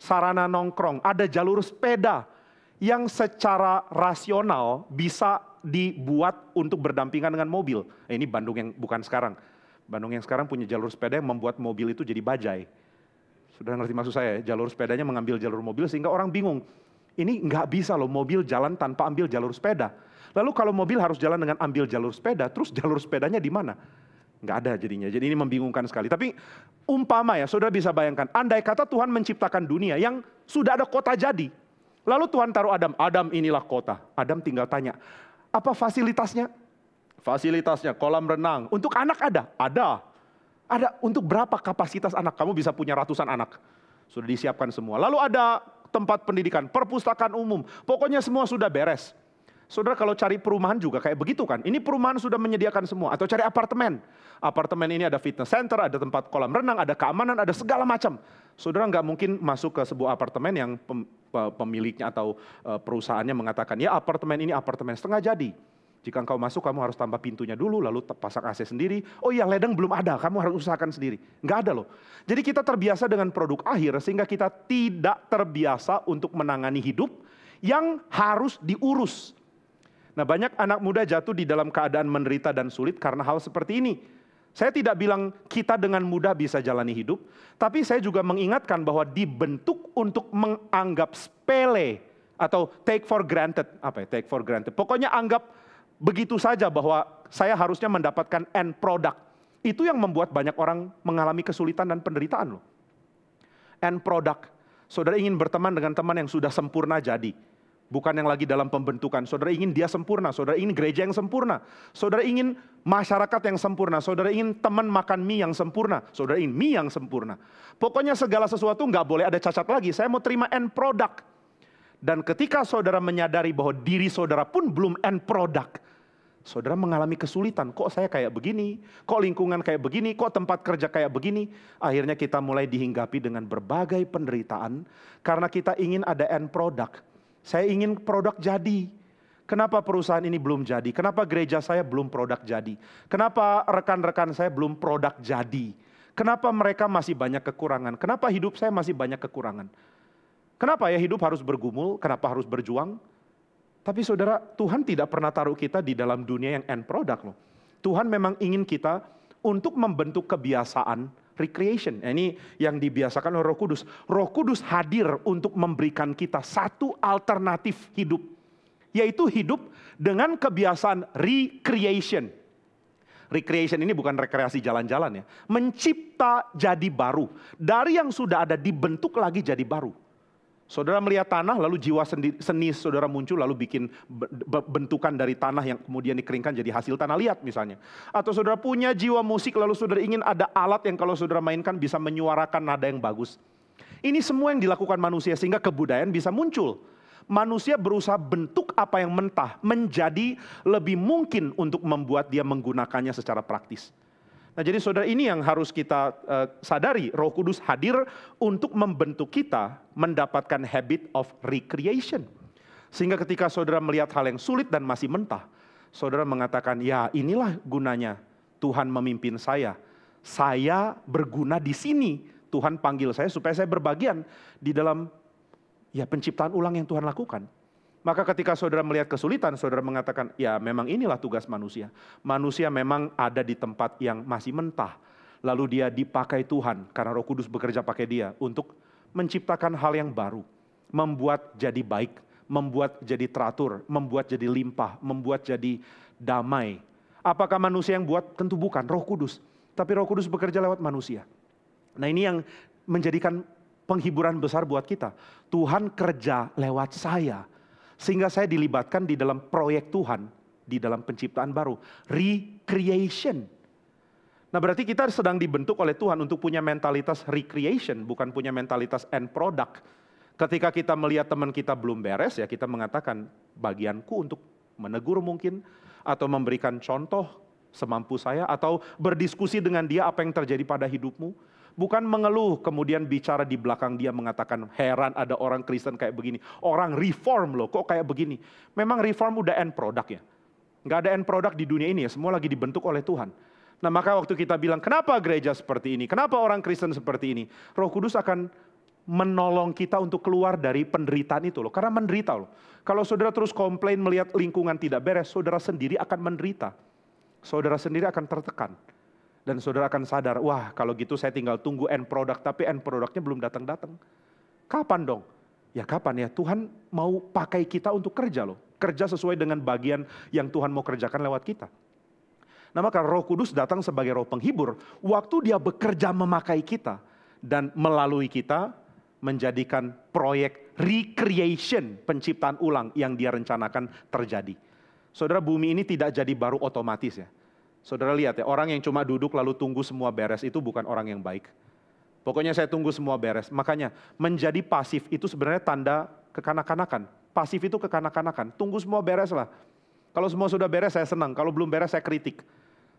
sarana nongkrong, ada jalur sepeda yang secara rasional bisa dibuat untuk berdampingan dengan mobil. Ini Bandung yang bukan sekarang. Bandung yang sekarang punya jalur sepeda yang membuat mobil itu jadi bajai. Sudah ngerti maksud saya, jalur sepedanya mengambil jalur mobil sehingga orang bingung. Ini nggak bisa loh mobil jalan tanpa ambil jalur sepeda. Lalu kalau mobil harus jalan dengan ambil jalur sepeda, terus jalur sepedanya di mana? Nggak ada jadinya, jadi ini membingungkan sekali. Tapi umpama ya, saudara bisa bayangkan, andai kata Tuhan menciptakan dunia yang sudah ada kota jadi. Lalu Tuhan taruh Adam, Adam inilah kota. Adam tinggal tanya, apa fasilitasnya? Fasilitasnya kolam renang, untuk anak ada? Ada. Ada untuk berapa kapasitas anak? Kamu bisa punya ratusan anak. Sudah disiapkan semua. Lalu ada tempat pendidikan, perpustakaan umum, pokoknya semua sudah beres. Saudara kalau cari perumahan juga kayak begitu kan. Ini perumahan sudah menyediakan semua. Atau cari apartemen. Apartemen ini ada fitness center, ada tempat kolam renang, ada keamanan, ada segala macam. Saudara nggak mungkin masuk ke sebuah apartemen yang pemiliknya atau perusahaannya mengatakan, ya apartemen ini apartemen setengah jadi. Jika engkau masuk kamu harus tambah pintunya dulu, lalu pasang AC sendiri. Oh iya ledeng belum ada, kamu harus usahakan sendiri. Nggak ada loh. Jadi kita terbiasa dengan produk akhir sehingga kita tidak terbiasa untuk menangani hidup yang harus diurus. Nah banyak anak muda jatuh di dalam keadaan menderita dan sulit karena hal seperti ini. Saya tidak bilang kita dengan mudah bisa jalani hidup, tapi saya juga mengingatkan bahwa dibentuk untuk menganggap sepele atau take for granted. Apa ya take for granted? Pokoknya anggap begitu saja bahwa saya harusnya mendapatkan end product. Itu yang membuat banyak orang mengalami kesulitan dan penderitaan loh. End product. Saudara ingin berteman dengan teman yang sudah sempurna jadi. Bukan yang lagi dalam pembentukan. Saudara ingin dia sempurna. Saudara ingin gereja yang sempurna. Saudara ingin masyarakat yang sempurna. Saudara ingin teman makan mie yang sempurna. Saudara ingin mie yang sempurna. Pokoknya segala sesuatu nggak boleh ada cacat lagi. Saya mau terima end product. Dan ketika saudara menyadari bahwa diri saudara pun belum end product, saudara mengalami kesulitan. Kok saya kayak begini? Kok lingkungan kayak begini? Kok tempat kerja kayak begini? Akhirnya kita mulai dihinggapi dengan berbagai penderitaan. Karena kita ingin ada end product. Saya ingin produk jadi. Kenapa perusahaan ini belum jadi? Kenapa gereja saya belum produk jadi? Kenapa rekan-rekan saya belum produk jadi? Kenapa mereka masih banyak kekurangan? Kenapa hidup saya masih banyak kekurangan? Kenapa ya hidup harus bergumul? Kenapa harus berjuang? Tapi saudara, Tuhan tidak pernah taruh kita di dalam dunia yang end product loh. Tuhan memang ingin kita untuk membentuk kebiasaan recreation. Ini yang dibiasakan oleh Roh Kudus. Roh Kudus hadir untuk memberikan kita satu alternatif hidup. Yaitu hidup dengan kebiasaan recreation. Recreation ini bukan rekreasi jalan-jalan ya. Mencipta jadi baru. Dari yang sudah ada dibentuk lagi jadi baru. Saudara melihat tanah lalu jiwa seni saudara muncul lalu bikin bentukan dari tanah yang kemudian dikeringkan jadi hasil tanah liat misalnya. Atau saudara punya jiwa musik lalu saudara ingin ada alat yang kalau saudara mainkan bisa menyuarakan nada yang bagus. Ini semua yang dilakukan manusia sehingga kebudayaan bisa muncul. Manusia berusaha bentuk apa yang mentah menjadi lebih mungkin untuk membuat dia menggunakannya secara praktis. Nah jadi saudara ini yang harus kita sadari. Roh Kudus hadir untuk membentuk kita mendapatkan habit of recreation. Sehingga ketika saudara melihat hal yang sulit dan masih mentah, saudara mengatakan ya inilah gunanya Tuhan memimpin saya. Saya berguna di sini. Tuhan panggil saya supaya saya berbagian di dalam ya penciptaan ulang yang Tuhan lakukan. Maka ketika saudara melihat kesulitan, saudara mengatakan, ya memang inilah tugas manusia. Manusia memang ada di tempat yang masih mentah. Lalu dia dipakai Tuhan, karena Roh Kudus bekerja pakai dia, untuk menciptakan hal yang baru. Membuat jadi baik, membuat jadi teratur, membuat jadi limpah, membuat jadi damai. Apakah manusia yang buat? Tentu bukan, Roh Kudus. Tapi Roh Kudus bekerja lewat manusia. Nah ini yang menjadikan penghiburan besar buat kita. Tuhan kerja lewat saya. Sehingga saya dilibatkan di dalam proyek Tuhan, di dalam penciptaan baru, recreation. Nah berarti kita sedang dibentuk oleh Tuhan untuk punya mentalitas recreation, bukan punya mentalitas end product. Ketika kita melihat teman kita belum beres, ya kita mengatakan bagianku untuk menegur mungkin, atau memberikan contoh semampu saya, atau berdiskusi dengan dia apa yang terjadi pada hidupmu. Bukan mengeluh kemudian bicara di belakang dia mengatakan heran ada orang Kristen kayak begini. Orang reform loh kok kayak begini. Memang reform udah end product ya. Nggak ada end product di dunia ini ya. Semua lagi dibentuk oleh Tuhan. Nah maka waktu kita bilang kenapa gereja seperti ini. Kenapa orang Kristen seperti ini. Roh Kudus akan menolong kita untuk keluar dari penderitaan itu loh. Karena menderita loh. Kalau saudara terus komplain melihat lingkungan tidak beres. Saudara sendiri akan menderita. Saudara sendiri akan tertekan. Dan saudara akan sadar, wah kalau gitu saya tinggal tunggu end product, tapi end productnya belum datang-datang. Kapan dong? Ya kapan ya, Tuhan mau pakai kita untuk kerja loh. Kerja sesuai dengan bagian yang Tuhan mau kerjakan lewat kita. Nah maka Roh Kudus datang sebagai roh penghibur. Waktu dia bekerja memakai kita dan melalui kita menjadikan proyek recreation, penciptaan ulang yang dia rencanakan terjadi. Saudara bumi ini tidak jadi baru otomatis ya. Saudara lihat ya, orang yang cuma duduk lalu tunggu semua beres itu bukan orang yang baik. Pokoknya saya tunggu semua beres. Makanya menjadi pasif itu sebenarnya tanda kekanak-kanakan. Pasif itu kekanak-kanakan. Tunggu semua beres lah. Kalau semua sudah beres saya senang. Kalau belum beres saya kritik.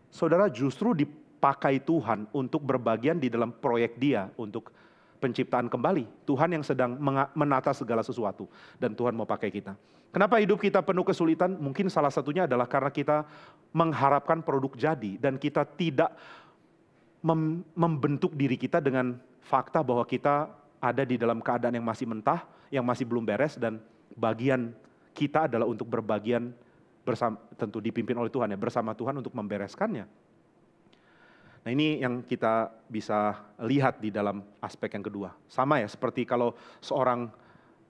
Saudara, justru dipakai Tuhan untuk berbagian di dalam proyek Dia untuk penciptaan kembali. Tuhan yang sedang menata segala sesuatu. Dan Tuhan mau pakai kita. Kenapa hidup kita penuh kesulitan? Mungkin salah satunya adalah karena kita mengharapkan produk jadi. Dan kita tidak membentuk diri kita dengan fakta bahwa kita ada di dalam keadaan yang masih mentah, yang masih belum beres, dan bagian kita adalah untuk berbagian bersama, tentu dipimpin oleh Tuhan ya, bersama Tuhan untuk membereskannya. Nah ini yang kita bisa lihat di dalam aspek yang kedua. Sama ya, seperti kalau seorang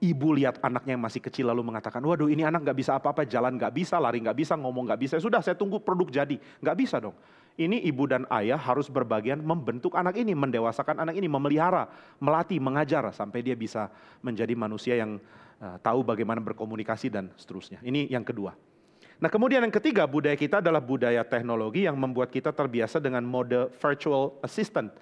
ibu lihat anaknya yang masih kecil lalu mengatakan, waduh ini anak gak bisa apa-apa, jalan gak bisa, lari gak bisa, ngomong gak bisa. Sudah saya tunggu produk jadi. Gak bisa dong. Ini ibu dan ayah harus berbagian membentuk anak ini, mendewasakan anak ini, memelihara, melatih, mengajar. Sampai dia bisa menjadi manusia yang tahu bagaimana berkomunikasi dan seterusnya. Ini yang kedua. Nah kemudian yang ketiga, budaya kita adalah budaya teknologi yang membuat kita terbiasa dengan mode virtual assistant.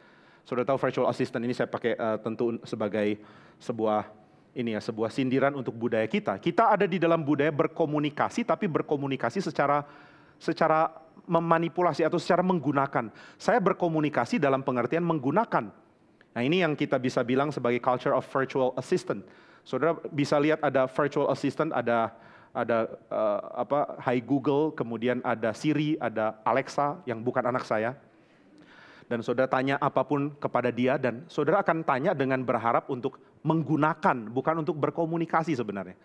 Sudah tahu virtual assistant ini saya pakai tentu sebagai sebuah sindiran untuk budaya kita. Kita ada di dalam budaya berkomunikasi, tapi berkomunikasi secara memanipulasi atau secara menggunakan. Saya berkomunikasi dalam pengertian menggunakan. Nah ini yang kita bisa bilang sebagai culture of virtual assistant. Saudara bisa lihat ada virtual assistant, ada Hi Google, kemudian ada Siri, ada Alexa yang bukan anak saya. Dan saudara tanya apapun kepada dia dan saudara akan tanya dengan berharap untuk menggunakan, bukan untuk berkomunikasi sebenarnya.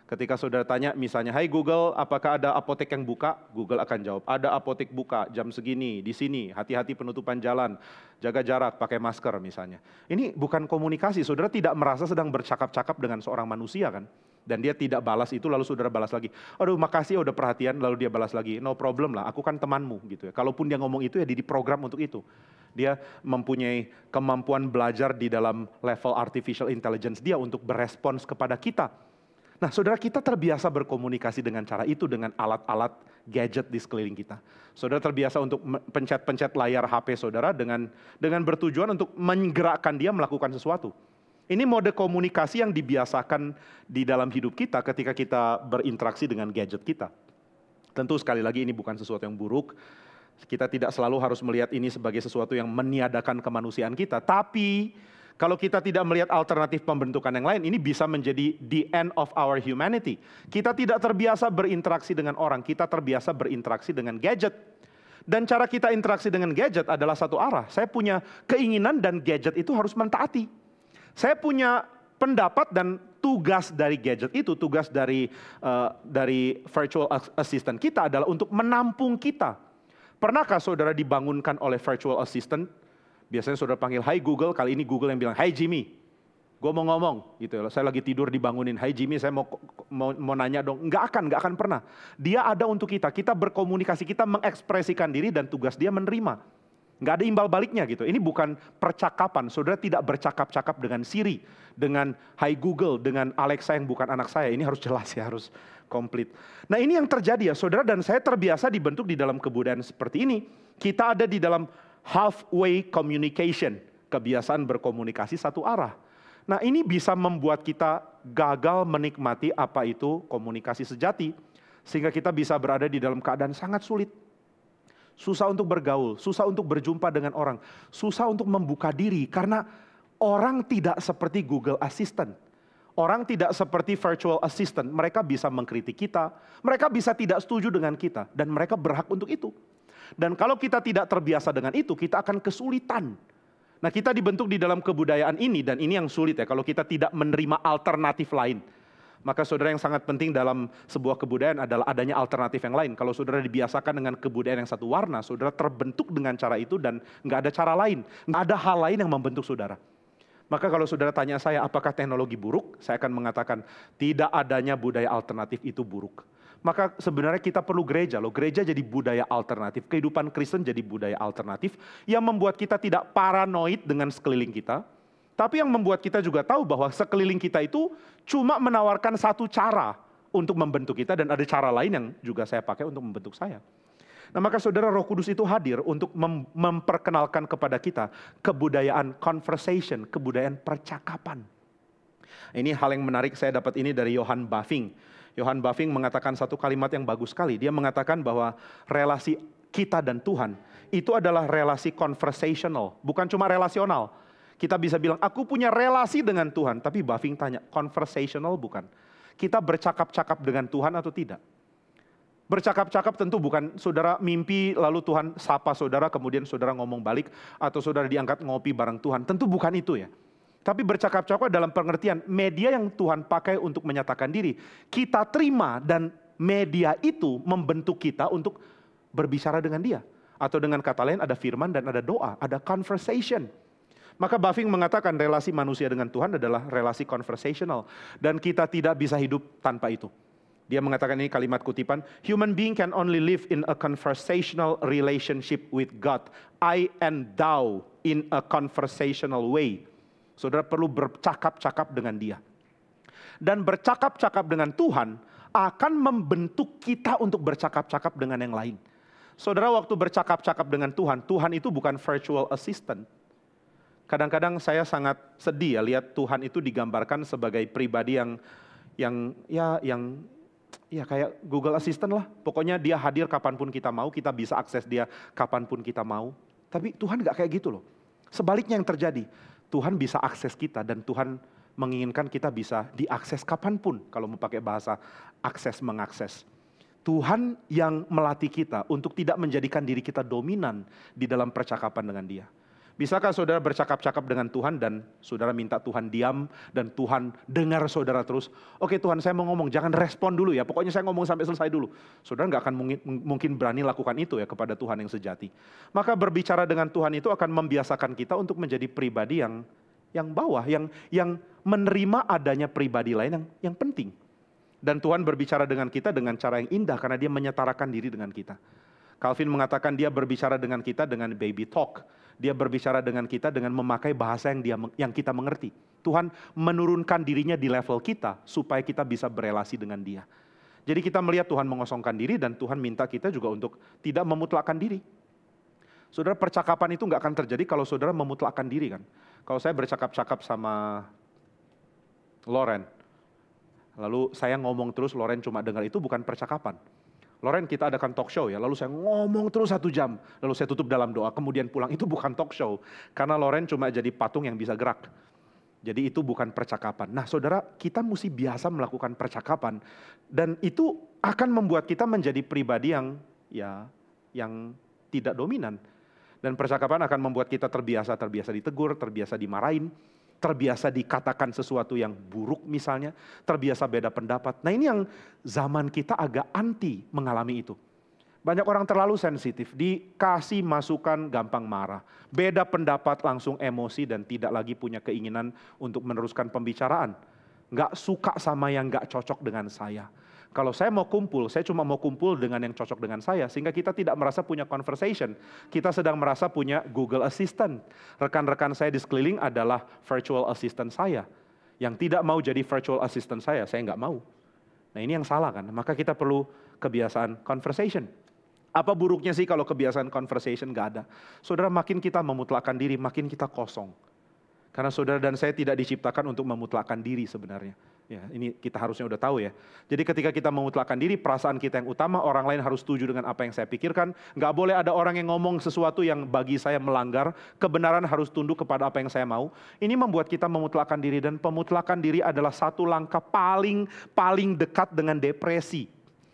Ketika saudara tanya misalnya, hai Google, apakah ada apotek yang buka? Google akan jawab, ada apotek buka jam segini, di sini, hati-hati penutupan jalan, jaga jarak, pakai masker misalnya. Ini bukan komunikasi, saudara tidak merasa sedang bercakap-cakap dengan seorang manusia kan? Dan dia tidak balas itu, lalu saudara balas lagi. Aduh makasih ya udah perhatian, lalu dia balas lagi. No problem lah, aku kan temanmu gitu ya. Kalaupun dia ngomong itu ya diprogram untuk itu. Dia mempunyai kemampuan belajar di dalam level artificial intelligence dia untuk berespons kepada kita. Nah saudara, kita terbiasa berkomunikasi dengan cara itu, dengan alat-alat gadget di sekeliling kita. Saudara terbiasa untuk pencet-pencet layar HP saudara dengan bertujuan untuk menggerakkan dia melakukan sesuatu. Ini mode komunikasi yang dibiasakan di dalam hidup kita ketika kita berinteraksi dengan gadget kita. Tentu sekali lagi ini bukan sesuatu yang buruk. Kita tidak selalu harus melihat ini sebagai sesuatu yang meniadakan kemanusiaan kita. Tapi kalau kita tidak melihat alternatif pembentukan yang lain, ini bisa menjadi the end of our humanity. Kita tidak terbiasa berinteraksi dengan orang, kita terbiasa berinteraksi dengan gadget. Dan cara kita interaksi dengan gadget adalah satu arah. Saya punya keinginan dan gadget itu harus mentaati. Saya punya pendapat dan tugas dari gadget itu, tugas dari virtual assistant kita adalah untuk menampung kita. Pernahkah saudara dibangunkan oleh virtual assistant? Biasanya saudara panggil, hai Google, kali ini Google yang bilang, hai Jimmy, gue mau ngomong. Gitu ya. Saya lagi tidur dibangunin, hai Jimmy saya mau nanya dong. Nggak akan pernah. Dia ada untuk kita berkomunikasi, kita mengekspresikan diri dan tugas dia menerima. Nggak ada imbal baliknya gitu. Ini bukan percakapan, saudara tidak bercakap-cakap dengan Siri, dengan hai Google, dengan Alexa yang bukan anak saya. Ini harus jelas ya, harus komplit. Nah ini yang terjadi ya, saudara dan saya terbiasa dibentuk di dalam kebudayaan seperti ini. Kita ada di dalam halfway communication, kebiasaan berkomunikasi satu arah. Nah ini bisa membuat kita gagal menikmati apa itu komunikasi sejati. Sehingga kita bisa berada di dalam keadaan sangat sulit. Susah untuk bergaul, susah untuk berjumpa dengan orang. Susah untuk membuka diri karena orang tidak seperti Google Assistant. Orang tidak seperti virtual assistant, mereka bisa mengkritik kita, mereka bisa tidak setuju dengan kita, dan mereka berhak untuk itu. Dan kalau kita tidak terbiasa dengan itu, kita akan kesulitan. Nah kita dibentuk di dalam kebudayaan ini, dan ini yang sulit ya, kalau kita tidak menerima alternatif lain. Maka saudara yang sangat penting dalam sebuah kebudayaan adalah adanya alternatif yang lain. Kalau saudara dibiasakan dengan kebudayaan yang satu warna, saudara terbentuk dengan cara itu dan nggak ada cara lain. Nggak ada hal lain yang membentuk saudara. Maka kalau saudara tanya saya apakah teknologi buruk, saya akan mengatakan tidak adanya budaya alternatif itu buruk. Maka sebenarnya kita perlu gereja loh, gereja jadi budaya alternatif, kehidupan Kristen jadi budaya alternatif yang membuat kita tidak paranoid dengan sekeliling kita, tapi yang membuat kita juga tahu bahwa sekeliling kita itu cuma menawarkan satu cara untuk membentuk kita dan ada cara lain yang juga saya pakai untuk membentuk saya. Nah, maka saudara, Roh Kudus itu hadir untuk memperkenalkan kepada kita kebudayaan conversation, kebudayaan percakapan. Ini hal yang menarik, saya dapat ini dari Johann Bavinck. Johann Bavinck mengatakan satu kalimat yang bagus sekali. Dia mengatakan bahwa relasi kita dan Tuhan itu adalah relasi conversational, bukan cuma relasional. Kita bisa bilang, aku punya relasi dengan Tuhan, tapi Bavinck tanya, conversational bukan? Kita bercakap-cakap dengan Tuhan atau tidak? Bercakap-cakap tentu bukan saudara mimpi lalu Tuhan sapa saudara kemudian saudara ngomong balik atau saudara diangkat ngopi bareng Tuhan. Tentu bukan itu ya. Tapi bercakap-cakap dalam pengertian media yang Tuhan pakai untuk menyatakan diri. Kita terima dan media itu membentuk kita untuk berbicara dengan dia. Atau dengan kata lain ada firman dan ada doa, ada conversation. Maka Bavinck mengatakan relasi manusia dengan Tuhan adalah relasi conversational. Dan kita tidak bisa hidup tanpa itu. Dia mengatakan ini kalimat kutipan, human being can only live in a conversational relationship with God. I and thou in a conversational way. Saudara perlu bercakap-cakap dengan dia. Dan bercakap-cakap dengan Tuhan akan membentuk kita untuk bercakap-cakap dengan yang lain. Saudara, waktu bercakap-cakap dengan Tuhan, Tuhan itu bukan virtual assistant. Kadang-kadang saya sangat sedih ya lihat Tuhan itu digambarkan sebagai pribadi yang kayak Google Assistant lah. Pokoknya dia hadir kapanpun kita mau, kita bisa akses dia kapanpun kita mau. Tapi Tuhan gak kayak gitu loh. Sebaliknya yang terjadi, Tuhan bisa akses kita dan Tuhan menginginkan kita bisa diakses kapanpun. Kalau mau pakai bahasa akses mengakses. Tuhan yang melatih kita untuk tidak menjadikan diri kita dominan di dalam percakapan dengan dia. Bisakah saudara bercakap-cakap dengan Tuhan dan saudara minta Tuhan diam dan Tuhan dengar saudara terus? Oke Tuhan, saya mau ngomong, jangan respon dulu ya, pokoknya saya ngomong sampai selesai dulu. Saudara nggak akan mungkin berani lakukan itu ya kepada Tuhan yang sejati. Maka berbicara dengan Tuhan itu akan membiasakan kita untuk menjadi pribadi yang bawah, yang menerima adanya pribadi lain yang penting. Dan Tuhan berbicara dengan kita dengan cara yang indah karena dia menyetarakan diri dengan kita. Calvin mengatakan dia berbicara dengan kita dengan baby talk. Dia berbicara dengan kita dengan memakai bahasa yang kita mengerti. Tuhan menurunkan dirinya di level kita supaya kita bisa berelasi dengan dia. Jadi kita melihat Tuhan mengosongkan diri dan Tuhan minta kita juga untuk tidak memutlakkan diri. Saudara, percakapan itu nggak akan terjadi kalau saudara memutlakkan diri kan. Kalau saya bercakap-cakap sama Loren, lalu saya ngomong terus Loren cuma dengar, itu bukan percakapan. Loren, kita adakan talk show ya, lalu saya ngomong terus 1 jam, lalu saya tutup dalam doa, kemudian pulang, itu bukan talk show. Karena Loren cuma jadi patung yang bisa gerak. Jadi itu bukan percakapan. Nah saudara, kita mesti biasa melakukan percakapan. Dan itu akan membuat kita menjadi pribadi yang tidak dominan. Dan percakapan akan membuat kita terbiasa ditegur, terbiasa dimarahin, terbiasa dikatakan sesuatu yang buruk misalnya, terbiasa beda pendapat. Nah ini yang zaman kita agak anti mengalami itu. Banyak orang terlalu sensitif, dikasih masukan gampang marah. Beda pendapat langsung emosi dan tidak lagi punya keinginan untuk meneruskan pembicaraan. Nggak suka sama yang nggak cocok dengan saya. Kalau saya mau kumpul, saya cuma mau kumpul dengan yang cocok dengan saya. Sehingga kita tidak merasa punya conversation. Kita sedang merasa punya Google Assistant. Rekan-rekan saya di sekeliling adalah virtual assistant saya. Yang tidak mau jadi virtual assistant saya nggak mau. Nah ini yang salah kan. Maka kita perlu kebiasaan conversation. Apa buruknya sih kalau kebiasaan conversation nggak ada? Saudara, makin kita memutlakkan diri, makin kita kosong. Karena saudara dan saya tidak diciptakan untuk memutlakkan diri sebenarnya. Ya, ini kita harusnya udah tahu ya. Jadi ketika kita memutlakkan diri, perasaan kita yang utama, orang lain harus setuju dengan apa yang saya pikirkan. Nggak boleh ada orang yang ngomong sesuatu yang bagi saya melanggar. Kebenaran harus tunduk kepada apa yang saya mau. Ini membuat kita memutlakkan diri, dan pemutlakan diri adalah satu langkah paling dekat dengan depresi.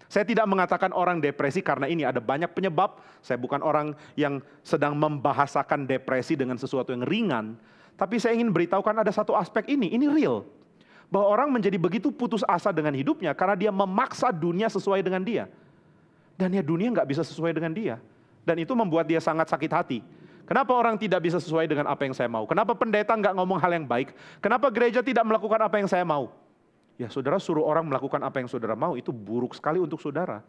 Saya tidak mengatakan orang depresi karena ini, ada banyak penyebab. Saya bukan orang yang sedang membahasakan depresi dengan sesuatu yang ringan. Tapi saya ingin beritahukan ada satu aspek ini real. Bahwa orang menjadi begitu putus asa dengan hidupnya karena dia memaksa dunia sesuai dengan dia. Dan ya dunia nggak bisa sesuai dengan dia. Dan itu membuat dia sangat sakit hati. Kenapa orang tidak bisa sesuai dengan apa yang saya mau? Kenapa pendeta nggak ngomong hal yang baik? Kenapa gereja tidak melakukan apa yang saya mau? Ya saudara, suruh orang melakukan apa yang saudara mau, itu buruk sekali untuk saudara.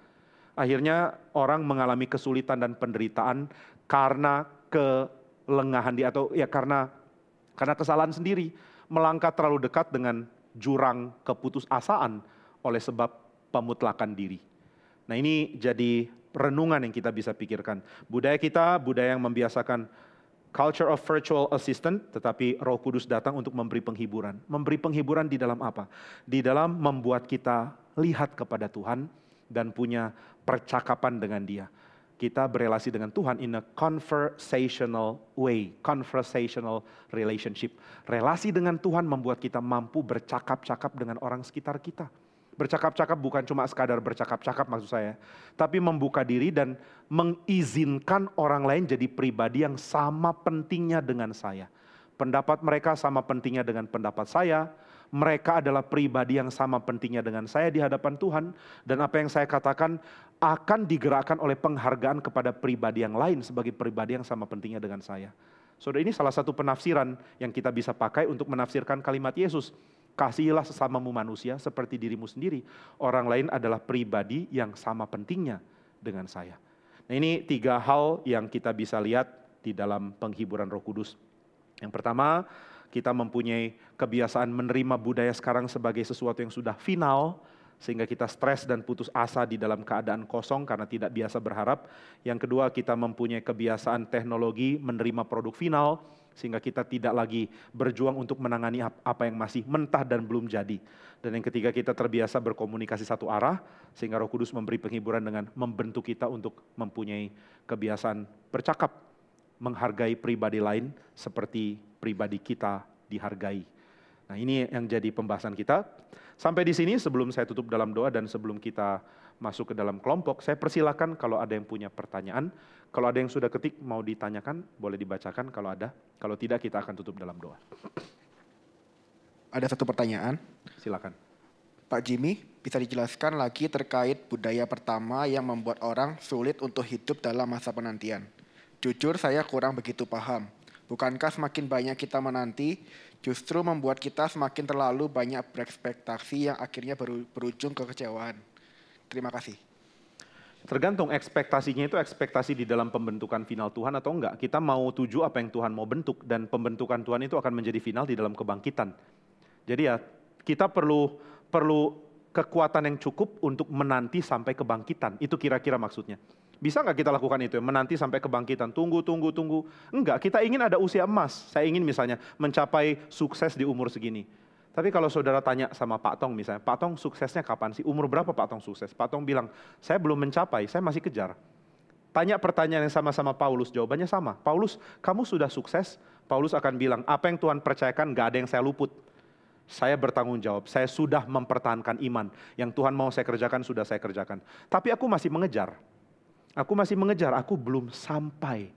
Akhirnya orang mengalami kesulitan dan penderitaan karena kelengahan dia, atau ya karena kesalahan sendiri. Melangkah terlalu dekat dengan jurang keputusasaan oleh sebab pemutlakan diri. Nah ini jadi renungan yang kita bisa pikirkan. Budaya kita, budaya yang membiasakan culture of virtual assistant, tetapi Roh Kudus datang untuk memberi penghiburan. Memberi penghiburan di dalam apa? Di dalam membuat kita lihat kepada Tuhan dan punya percakapan dengan Dia. Kita berelasi dengan Tuhan in a conversational way, conversational relationship. Relasi dengan Tuhan membuat kita mampu bercakap-cakap dengan orang sekitar kita. Bercakap-cakap bukan cuma sekadar bercakap-cakap maksud saya, tapi membuka diri dan mengizinkan orang lain jadi pribadi yang sama pentingnya dengan saya. Pendapat mereka sama pentingnya dengan pendapat saya, mereka adalah pribadi yang sama pentingnya dengan saya di hadapan Tuhan, dan apa yang saya katakan akan digerakkan oleh penghargaan kepada pribadi yang lain sebagai pribadi yang sama pentingnya dengan saya. Saudara, ini salah satu penafsiran yang kita bisa pakai untuk menafsirkan kalimat Yesus. Kasihilah sesamamu manusia seperti dirimu sendiri. Orang lain adalah pribadi yang sama pentingnya dengan saya. Nah, ini 3 hal yang kita bisa lihat di dalam penghiburan Roh Kudus. Yang pertama, kita mempunyai kebiasaan menerima budaya sekarang sebagai sesuatu yang sudah final, sehingga kita stres dan putus asa di dalam keadaan kosong karena tidak biasa berharap. Yang kedua, kita mempunyai kebiasaan teknologi menerima produk final, sehingga kita tidak lagi berjuang untuk menangani apa yang masih mentah dan belum jadi. Dan yang ketiga, kita terbiasa berkomunikasi satu arah, sehingga Roh Kudus memberi penghiburan dengan membentuk kita untuk mempunyai kebiasaan bercakap, menghargai pribadi lain seperti pribadi kita dihargai. Nah, ini yang jadi pembahasan kita. Sampai di sini sebelum saya tutup dalam doa dan sebelum kita masuk ke dalam kelompok, saya persilakan kalau ada yang punya pertanyaan. Kalau ada yang sudah ketik mau ditanyakan, boleh dibacakan kalau ada. Kalau tidak, kita akan tutup dalam doa. Ada satu pertanyaan. Silakan. Pak Jimmy, bisa dijelaskan lagi terkait budaya pertama yang membuat orang sulit untuk hidup dalam masa penantian? Jujur saya kurang begitu paham. Bukankah semakin banyak kita menanti, justru membuat kita semakin terlalu banyak berekspektasi yang akhirnya berujung kekecewaan? Terima kasih. Tergantung ekspektasinya itu ekspektasi di dalam pembentukan final Tuhan atau enggak. Kita mau tuju apa yang Tuhan mau bentuk, dan pembentukan Tuhan itu akan menjadi final di dalam kebangkitan. Jadi ya, kita perlu kekuatan yang cukup untuk menanti sampai kebangkitan. Itu kira-kira maksudnya. Bisa nggak kita lakukan itu ya? Menanti sampai kebangkitan, tunggu. Enggak, kita ingin ada usia emas. Saya ingin misalnya mencapai sukses di umur segini. Tapi kalau saudara tanya sama Pak Tong misalnya, Pak Tong suksesnya kapan sih? Umur berapa Pak Tong sukses? Pak Tong bilang, saya belum mencapai, saya masih kejar. Tanya pertanyaan yang sama-sama Paulus, jawabannya sama. Paulus, kamu sudah sukses? Paulus akan bilang, apa yang Tuhan percayakan gak ada yang saya luput. Saya bertanggung jawab, saya sudah mempertahankan iman. Yang Tuhan mau saya kerjakan, sudah saya kerjakan. Tapi aku masih mengejar. Aku belum sampai.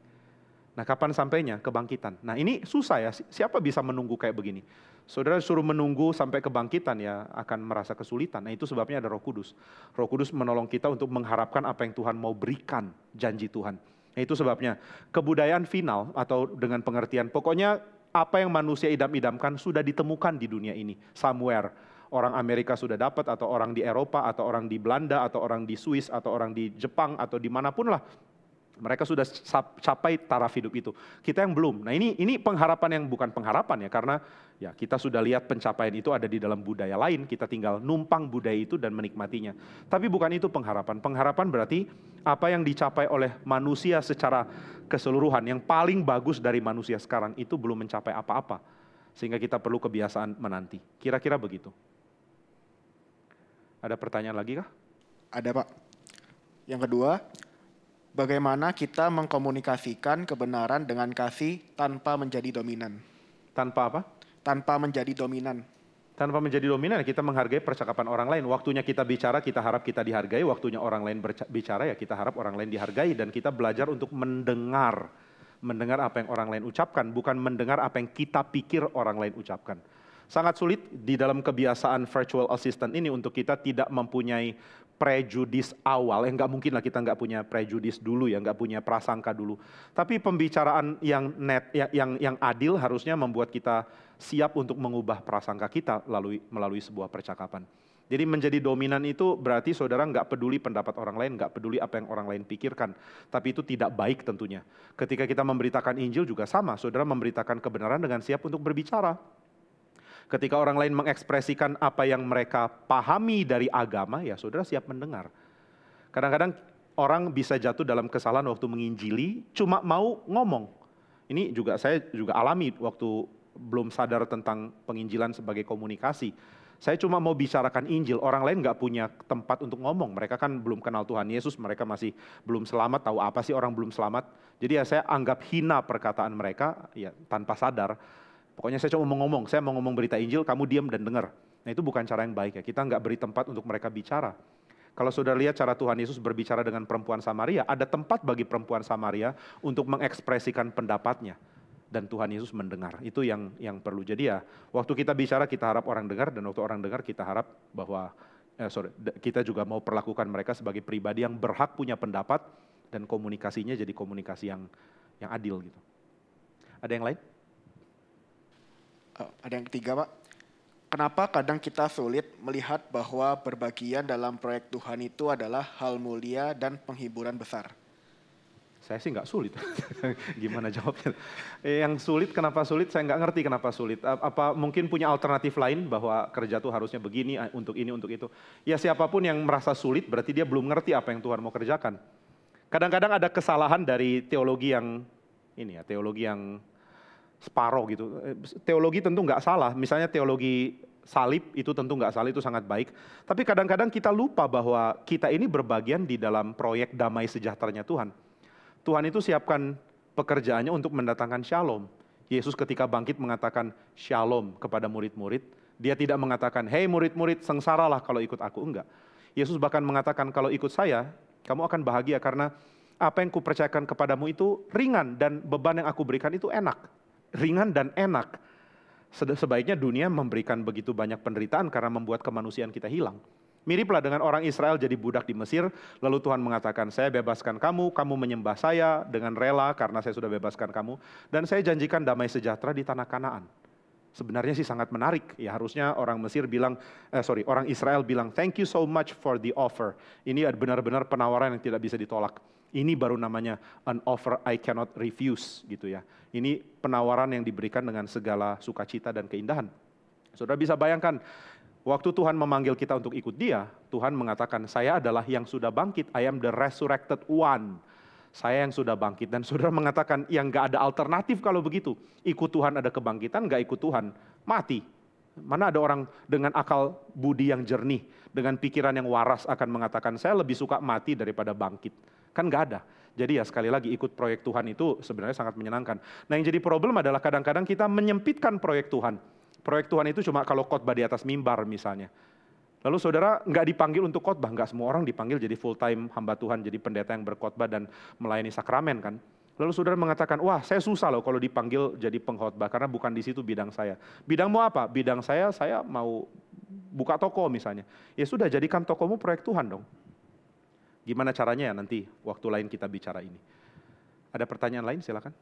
Nah, kapan sampainya? Kebangkitan. Nah, ini susah ya, siapa bisa menunggu kayak begini? Saudara suruh menunggu sampai kebangkitan ya akan merasa kesulitan. Nah, itu sebabnya ada Roh Kudus. Roh Kudus menolong kita untuk mengharapkan apa yang Tuhan mau berikan, janji Tuhan. Nah, itu sebabnya kebudayaan final atau dengan pengertian, pokoknya apa yang manusia idam-idamkan sudah ditemukan di dunia ini, somewhere. Orang Amerika sudah dapat, atau orang di Eropa, atau orang di Belanda, atau orang di Swiss, atau orang di Jepang, atau dimanapun lah. Mereka sudah capai taraf hidup itu. Kita yang belum. Nah, ini pengharapan yang bukan pengharapan ya, karena ya kita sudah lihat pencapaian itu ada di dalam budaya lain, kita tinggal numpang budaya itu dan menikmatinya. Tapi bukan itu pengharapan. Pengharapan berarti apa yang dicapai oleh manusia secara keseluruhan, yang paling bagus dari manusia sekarang itu belum mencapai apa-apa. Sehingga kita perlu kebiasaan menanti. Kira-kira begitu. Ada pertanyaan lagi kah? Ada, Pak. Yang kedua, bagaimana kita mengkomunikasikan kebenaran dengan kasih tanpa menjadi dominan? Tanpa apa? Tanpa menjadi dominan. Tanpa menjadi dominan, kita menghargai percakapan orang lain. Waktunya kita bicara, kita harap kita dihargai. Waktunya orang lain bicara, ya kita harap orang lain dihargai. Dan kita belajar untuk mendengar. Mendengar apa yang orang lain ucapkan, bukan mendengar apa yang kita pikir orang lain ucapkan. Sangat sulit di dalam kebiasaan virtual assistant ini untuk kita tidak mempunyai prejudis awal. Nggak mungkin lah kita nggak punya prejudis dulu ya, nggak punya prasangka dulu. Tapi pembicaraan yang yang adil harusnya membuat kita siap untuk mengubah prasangka kita melalui sebuah percakapan. Jadi menjadi dominan itu berarti saudara nggak peduli pendapat orang lain, nggak peduli apa yang orang lain pikirkan. Tapi itu tidak baik tentunya. Ketika kita memberitakan Injil juga sama, saudara memberitakan kebenaran dengan siap untuk berbicara. Ketika orang lain mengekspresikan apa yang mereka pahami dari agama, ya saudara siap mendengar. Kadang-kadang orang bisa jatuh dalam kesalahan waktu menginjili, cuma mau ngomong. Ini juga saya juga alami waktu belum sadar tentang penginjilan sebagai komunikasi. Saya cuma mau bicarakan Injil, orang lain nggak punya tempat untuk ngomong. Mereka kan belum kenal Tuhan Yesus, mereka masih belum selamat, tahu apa sih orang belum selamat. Jadi ya saya anggap hina perkataan mereka, ya tanpa sadar. Pokoknya saya cuma mau ngomong, saya mau ngomong berita Injil, kamu diam dan dengar. Nah itu bukan cara yang baik ya, kita nggak beri tempat untuk mereka bicara. Kalau saudara lihat cara Tuhan Yesus berbicara dengan perempuan Samaria, ada tempat bagi perempuan Samaria untuk mengekspresikan pendapatnya. Dan Tuhan Yesus mendengar, itu yang perlu. Jadi ya, waktu kita bicara kita harap orang dengar, dan waktu orang dengar kita harap bahwa, kita juga mau perlakukan mereka sebagai pribadi yang berhak punya pendapat, dan komunikasinya jadi komunikasi yang adil gitu. Ada yang lain? Ada yang ketiga, Pak. Kenapa kadang kita sulit melihat bahwa berbagian dalam proyek Tuhan itu adalah hal mulia dan penghiburan besar? Saya sih nggak sulit. Gimana jawabnya? Yang sulit, kenapa sulit? Saya nggak ngerti kenapa sulit. Apa mungkin punya alternatif lain bahwa kerja tuh harusnya begini, untuk ini, untuk itu. Ya siapapun yang merasa sulit berarti dia belum ngerti apa yang Tuhan mau kerjakan. Kadang-kadang ada kesalahan dari teologi yang teologi yang separoh gitu. Teologi tentu nggak salah. Misalnya teologi salib itu tentu nggak salah, itu sangat baik. Tapi kadang-kadang kita lupa bahwa kita ini berbagian di dalam proyek damai sejahteranya Tuhan. Tuhan itu siapkan pekerjaannya untuk mendatangkan shalom. Yesus ketika bangkit mengatakan shalom kepada murid-murid. Dia tidak mengatakan, hei murid-murid sengsaralah kalau ikut aku. Enggak. Yesus bahkan mengatakan kalau ikut saya, kamu akan bahagia karena apa yang kupercayakan kepadamu itu ringan dan beban yang aku berikan itu enak. Ringan dan enak. Sebaiknya dunia memberikan begitu banyak penderitaan karena membuat kemanusiaan kita hilang. Miriplah dengan orang Israel jadi budak di Mesir, lalu Tuhan mengatakan, saya bebaskan kamu, kamu menyembah saya dengan rela karena saya sudah bebaskan kamu, dan saya janjikan damai sejahtera di tanah Kanaan. Sebenarnya sih sangat menarik, ya harusnya orang orang Israel bilang, thank you so much for the offer. Ini benar-benar penawaran yang tidak bisa ditolak. Ini baru namanya an offer I cannot refuse gitu ya. Ini penawaran yang diberikan dengan segala sukacita dan keindahan. Saudara bisa bayangkan, waktu Tuhan memanggil kita untuk ikut Dia, Tuhan mengatakan, saya adalah yang sudah bangkit, I am the resurrected one. Saya yang sudah bangkit, dan saudara mengatakan, yang gak ada alternatif kalau begitu. Ikut Tuhan ada kebangkitan, gak ikut Tuhan, mati. Mana ada orang dengan akal budi yang jernih, dengan pikiran yang waras akan mengatakan, saya lebih suka mati daripada bangkit. Kan gak ada. Jadi ya sekali lagi ikut proyek Tuhan itu sebenarnya sangat menyenangkan. Nah yang jadi problem adalah kadang-kadang kita menyempitkan proyek Tuhan. Proyek Tuhan itu cuma kalau khotbah di atas mimbar misalnya. Lalu saudara nggak dipanggil untuk khotbah, nggak semua orang dipanggil jadi full time hamba Tuhan, jadi pendeta yang berkhotbah dan melayani sakramen kan. Lalu saudara mengatakan, wah saya susah loh kalau dipanggil jadi pengkhotbah karena bukan di situ bidang saya. Bidangmu apa? Bidang saya mau buka toko misalnya. Ya sudah, jadikan tokomu proyek Tuhan dong. Gimana caranya ya nanti waktu lain kita bicara ini. Ada pertanyaan lain silakan.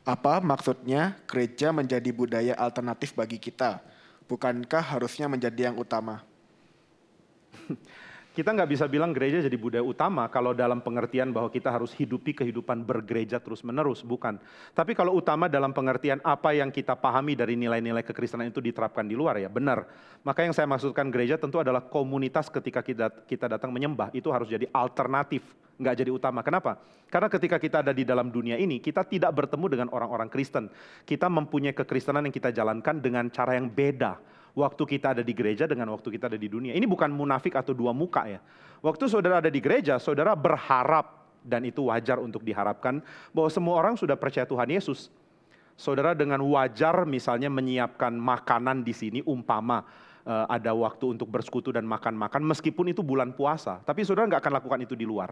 Apa maksudnya gereja menjadi budaya alternatif bagi kita? Bukankah harusnya menjadi yang utama? Kita nggak bisa bilang gereja jadi budaya utama kalau dalam pengertian bahwa kita harus hidupi kehidupan bergereja terus-menerus, bukan. Tapi kalau utama dalam pengertian apa yang kita pahami dari nilai-nilai kekristenan itu diterapkan di luar, ya benar. Maka yang saya maksudkan gereja tentu adalah komunitas ketika kita datang menyembah, itu harus jadi alternatif, nggak jadi utama. Kenapa? Karena ketika kita ada di dalam dunia ini, kita tidak bertemu dengan orang-orang Kristen. Kita mempunyai kekristenan yang kita jalankan dengan cara yang beda. Waktu kita ada di gereja dengan waktu kita ada di dunia. Ini bukan munafik atau dua muka ya. Waktu saudara ada di gereja, saudara berharap, dan itu wajar untuk diharapkan, bahwa semua orang sudah percaya Tuhan Yesus. Saudara dengan wajar misalnya menyiapkan makanan di sini, umpama ada waktu untuk bersekutu dan makan-makan, meskipun itu bulan puasa. Tapi saudara nggak akan lakukan itu di luar.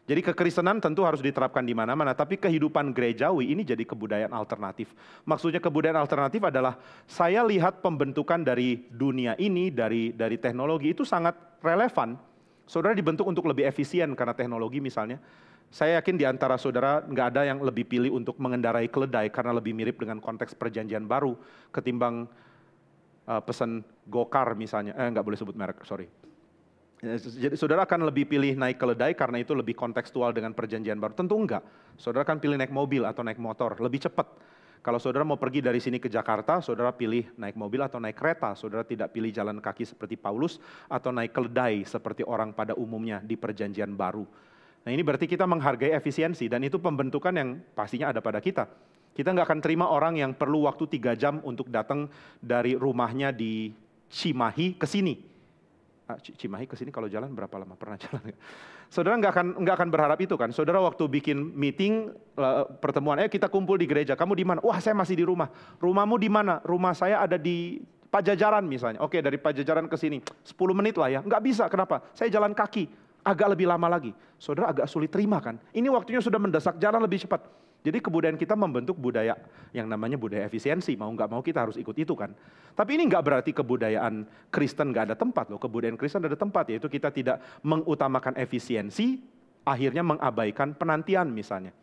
Jadi kekristenan tentu harus diterapkan di mana-mana, tapi kehidupan gerejawi ini jadi kebudayaan alternatif. Maksudnya kebudayaan alternatif adalah saya lihat pembentukan dari dunia ini, dari teknologi itu sangat relevan. Saudara dibentuk untuk lebih efisien karena teknologi misalnya. Saya yakin di antara saudara nggak ada yang lebih pilih untuk mengendarai keledai karena lebih mirip dengan konteks perjanjian baru ketimbang pesan gokar misalnya. Nggak boleh sebut merek, sorry. Jadi saudara akan lebih pilih naik keledai karena itu lebih kontekstual dengan perjanjian baru? Tentu enggak. Saudara akan pilih naik mobil atau naik motor, lebih cepat. Kalau saudara mau pergi dari sini ke Jakarta, saudara pilih naik mobil atau naik kereta. Saudara tidak pilih jalan kaki seperti Paulus atau naik keledai seperti orang pada umumnya di perjanjian baru. Nah ini berarti kita menghargai efisiensi dan itu pembentukan yang pastinya ada pada kita. Kita nggak akan terima orang yang perlu waktu 3 jam untuk datang dari rumahnya di Cimahi ke sini. Cimahi ke sini kalau jalan berapa lama? Pernah jalan nggak? Saudara nggak akan berharap itu kan. Saudara waktu bikin meeting, pertemuan, kita kumpul di gereja. Kamu di mana? Wah saya masih di rumah. Rumahmu di mana? Rumah saya ada di Pajajaran misalnya. Oke dari Pajajaran ke sini 10 menit lah ya. Nggak bisa, kenapa? Saya jalan kaki. Agak lebih lama lagi. Saudara agak sulit terima kan. Ini waktunya sudah mendesak, jalan lebih cepat. Jadi kebudayaan kita membentuk budaya yang namanya budaya efisiensi. Mau nggak mau kita harus ikut itu kan. Tapi ini nggak berarti kebudayaan Kristen nggak ada tempat loh. Kebudayaan Kristen ada tempat, yaitu kita tidak mengutamakan efisiensi, akhirnya mengabaikan penantian misalnya.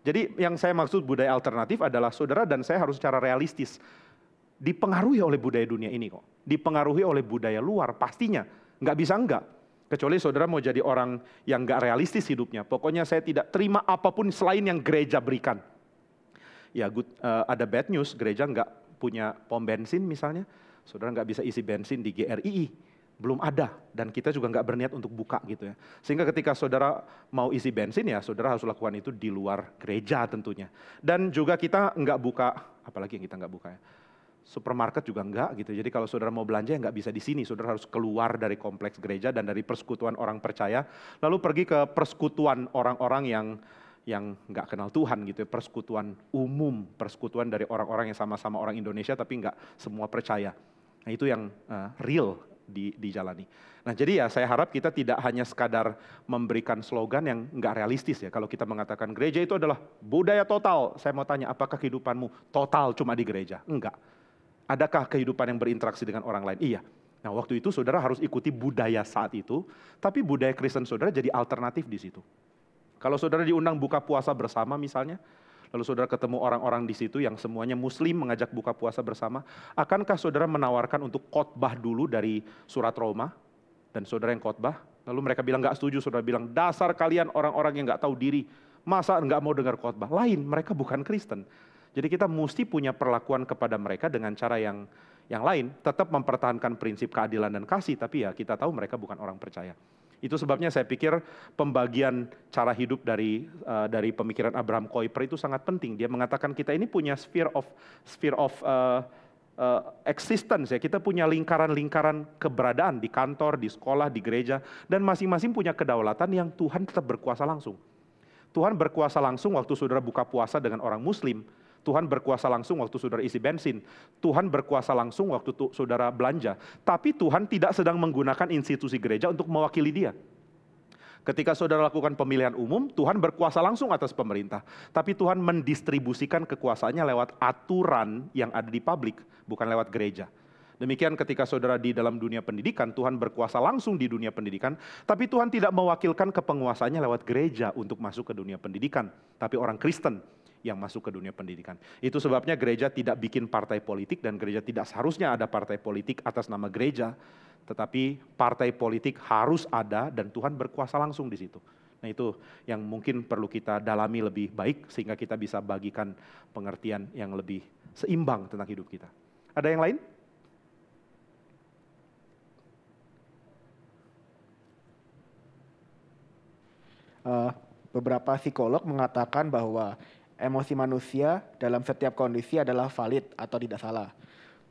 Jadi yang saya maksud budaya alternatif adalah saudara dan saya harus secara realistis. Dipengaruhi oleh budaya dunia ini kok. Dipengaruhi oleh budaya luar pastinya. Nggak bisa enggak. Kecuali saudara mau jadi orang yang gak realistis hidupnya. Pokoknya saya tidak terima apapun selain yang gereja berikan. Ya ada bad news, gereja gak punya pom bensin misalnya. Saudara gak bisa isi bensin di GRII. Belum ada, dan kita juga gak berniat untuk buka gitu ya. Sehingga ketika saudara mau isi bensin ya saudara harus lakukan itu di luar gereja tentunya. Dan juga kita gak buka, apalagi yang kita gak buka ya. Supermarket juga enggak gitu. Jadi kalau saudara mau belanja enggak bisa di sini. Saudara harus keluar dari kompleks gereja dan dari persekutuan orang percaya, lalu pergi ke persekutuan orang-orang yang enggak kenal Tuhan gitu. Persekutuan umum, persekutuan dari orang-orang yang sama-sama orang Indonesia tapi enggak semua percaya. Nah itu yang real dijalani. Nah jadi ya saya harap kita tidak hanya sekadar memberikan slogan yang enggak realistis ya. Kalau kita mengatakan gereja itu adalah budaya total, saya mau tanya apakah kehidupanmu total cuma di gereja? Enggak. Adakah kehidupan yang berinteraksi dengan orang lain? Iya. Nah waktu itu saudara harus ikuti budaya saat itu, tapi budaya Kristen saudara jadi alternatif di situ. Kalau saudara diundang buka puasa bersama misalnya, lalu saudara ketemu orang-orang di situ yang semuanya muslim mengajak buka puasa bersama, akankah saudara menawarkan untuk khotbah dulu dari surat Roma, dan saudara yang khotbah, lalu mereka bilang nggak setuju, saudara bilang dasar kalian orang-orang yang nggak tahu diri, masa nggak mau dengar khotbah? Lain, mereka bukan Kristen. Jadi kita mesti punya perlakuan kepada mereka dengan cara yang lain, tetap mempertahankan prinsip keadilan dan kasih, tapi ya kita tahu mereka bukan orang percaya. Itu sebabnya saya pikir pembagian cara hidup dari pemikiran Abraham Kuyper itu sangat penting. Dia mengatakan kita ini punya sphere of existence ya, kita punya lingkaran-lingkaran keberadaan di kantor, di sekolah, di gereja, dan masing-masing punya kedaulatan yang Tuhan tetap berkuasa langsung. Tuhan berkuasa langsung waktu saudara buka puasa dengan orang muslim. Tuhan berkuasa langsung waktu saudara isi bensin. Tuhan berkuasa langsung waktu saudara belanja. Tapi Tuhan tidak sedang menggunakan institusi gereja untuk mewakili dia. Ketika saudara lakukan pemilihan umum, Tuhan berkuasa langsung atas pemerintah. Tapi Tuhan mendistribusikan kekuasaannya lewat aturan yang ada di publik, bukan lewat gereja. Demikian ketika saudara di dalam dunia pendidikan, Tuhan berkuasa langsung di dunia pendidikan, tapi Tuhan tidak mewakilkan kepenguasaannya lewat gereja untuk masuk ke dunia pendidikan, tapi orang Kristen yang masuk ke dunia pendidikan. Itu sebabnya gereja tidak bikin partai politik dan gereja tidak seharusnya ada partai politik atas nama gereja, tetapi partai politik harus ada dan Tuhan berkuasa langsung di situ. Nah itu yang mungkin perlu kita dalami lebih baik sehingga kita bisa bagikan pengertian yang lebih seimbang tentang hidup kita. Ada yang lain? Beberapa psikolog mengatakan bahwa emosi manusia dalam setiap kondisi adalah valid atau tidak salah.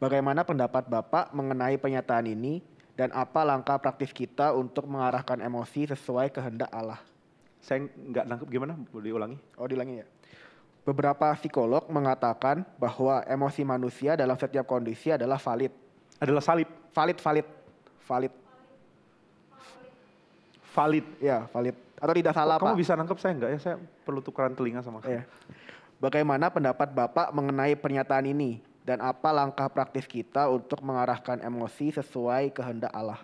Bagaimana pendapat Bapak mengenai pernyataan ini dan apa langkah praktis kita untuk mengarahkan emosi sesuai kehendak Allah? Saya nggak nangkep gimana, boleh diulangi? Oh diulangi ya. Beberapa psikolog mengatakan bahwa emosi manusia dalam setiap kondisi adalah valid. Adalah salib. Valid. Ya, valid. Atau tidak salah, Pak? Kamu bisa nangkep saya enggak ya? Saya perlu tukeran telinga sama kamu. Iya. Bagaimana pendapat Bapak mengenai pernyataan ini? Dan apa langkah praktis kita untuk mengarahkan emosi sesuai kehendak Allah?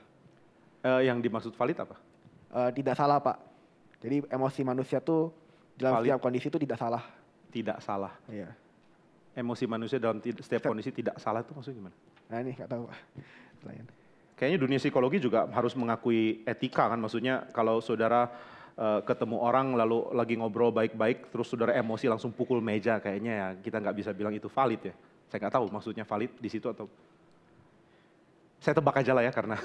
Yang dimaksud valid apa? Tidak salah, Pak. Jadi emosi manusia tuh dalam Valid. setiap kondisi itu tidak salah. Tidak salah. Iya. Emosi manusia dalam setiap kondisi tidak salah itu maksudnya gimana? Nah ini nggak tahu, Pak. Lain. Kayaknya dunia psikologi juga harus mengakui etika kan, maksudnya kalau saudara ketemu orang lalu lagi ngobrol baik-baik, terus saudara emosi langsung pukul meja, kayaknya ya kita nggak bisa bilang itu valid ya. Saya nggak tahu maksudnya valid di situ atau... Saya tebak aja lah ya, karena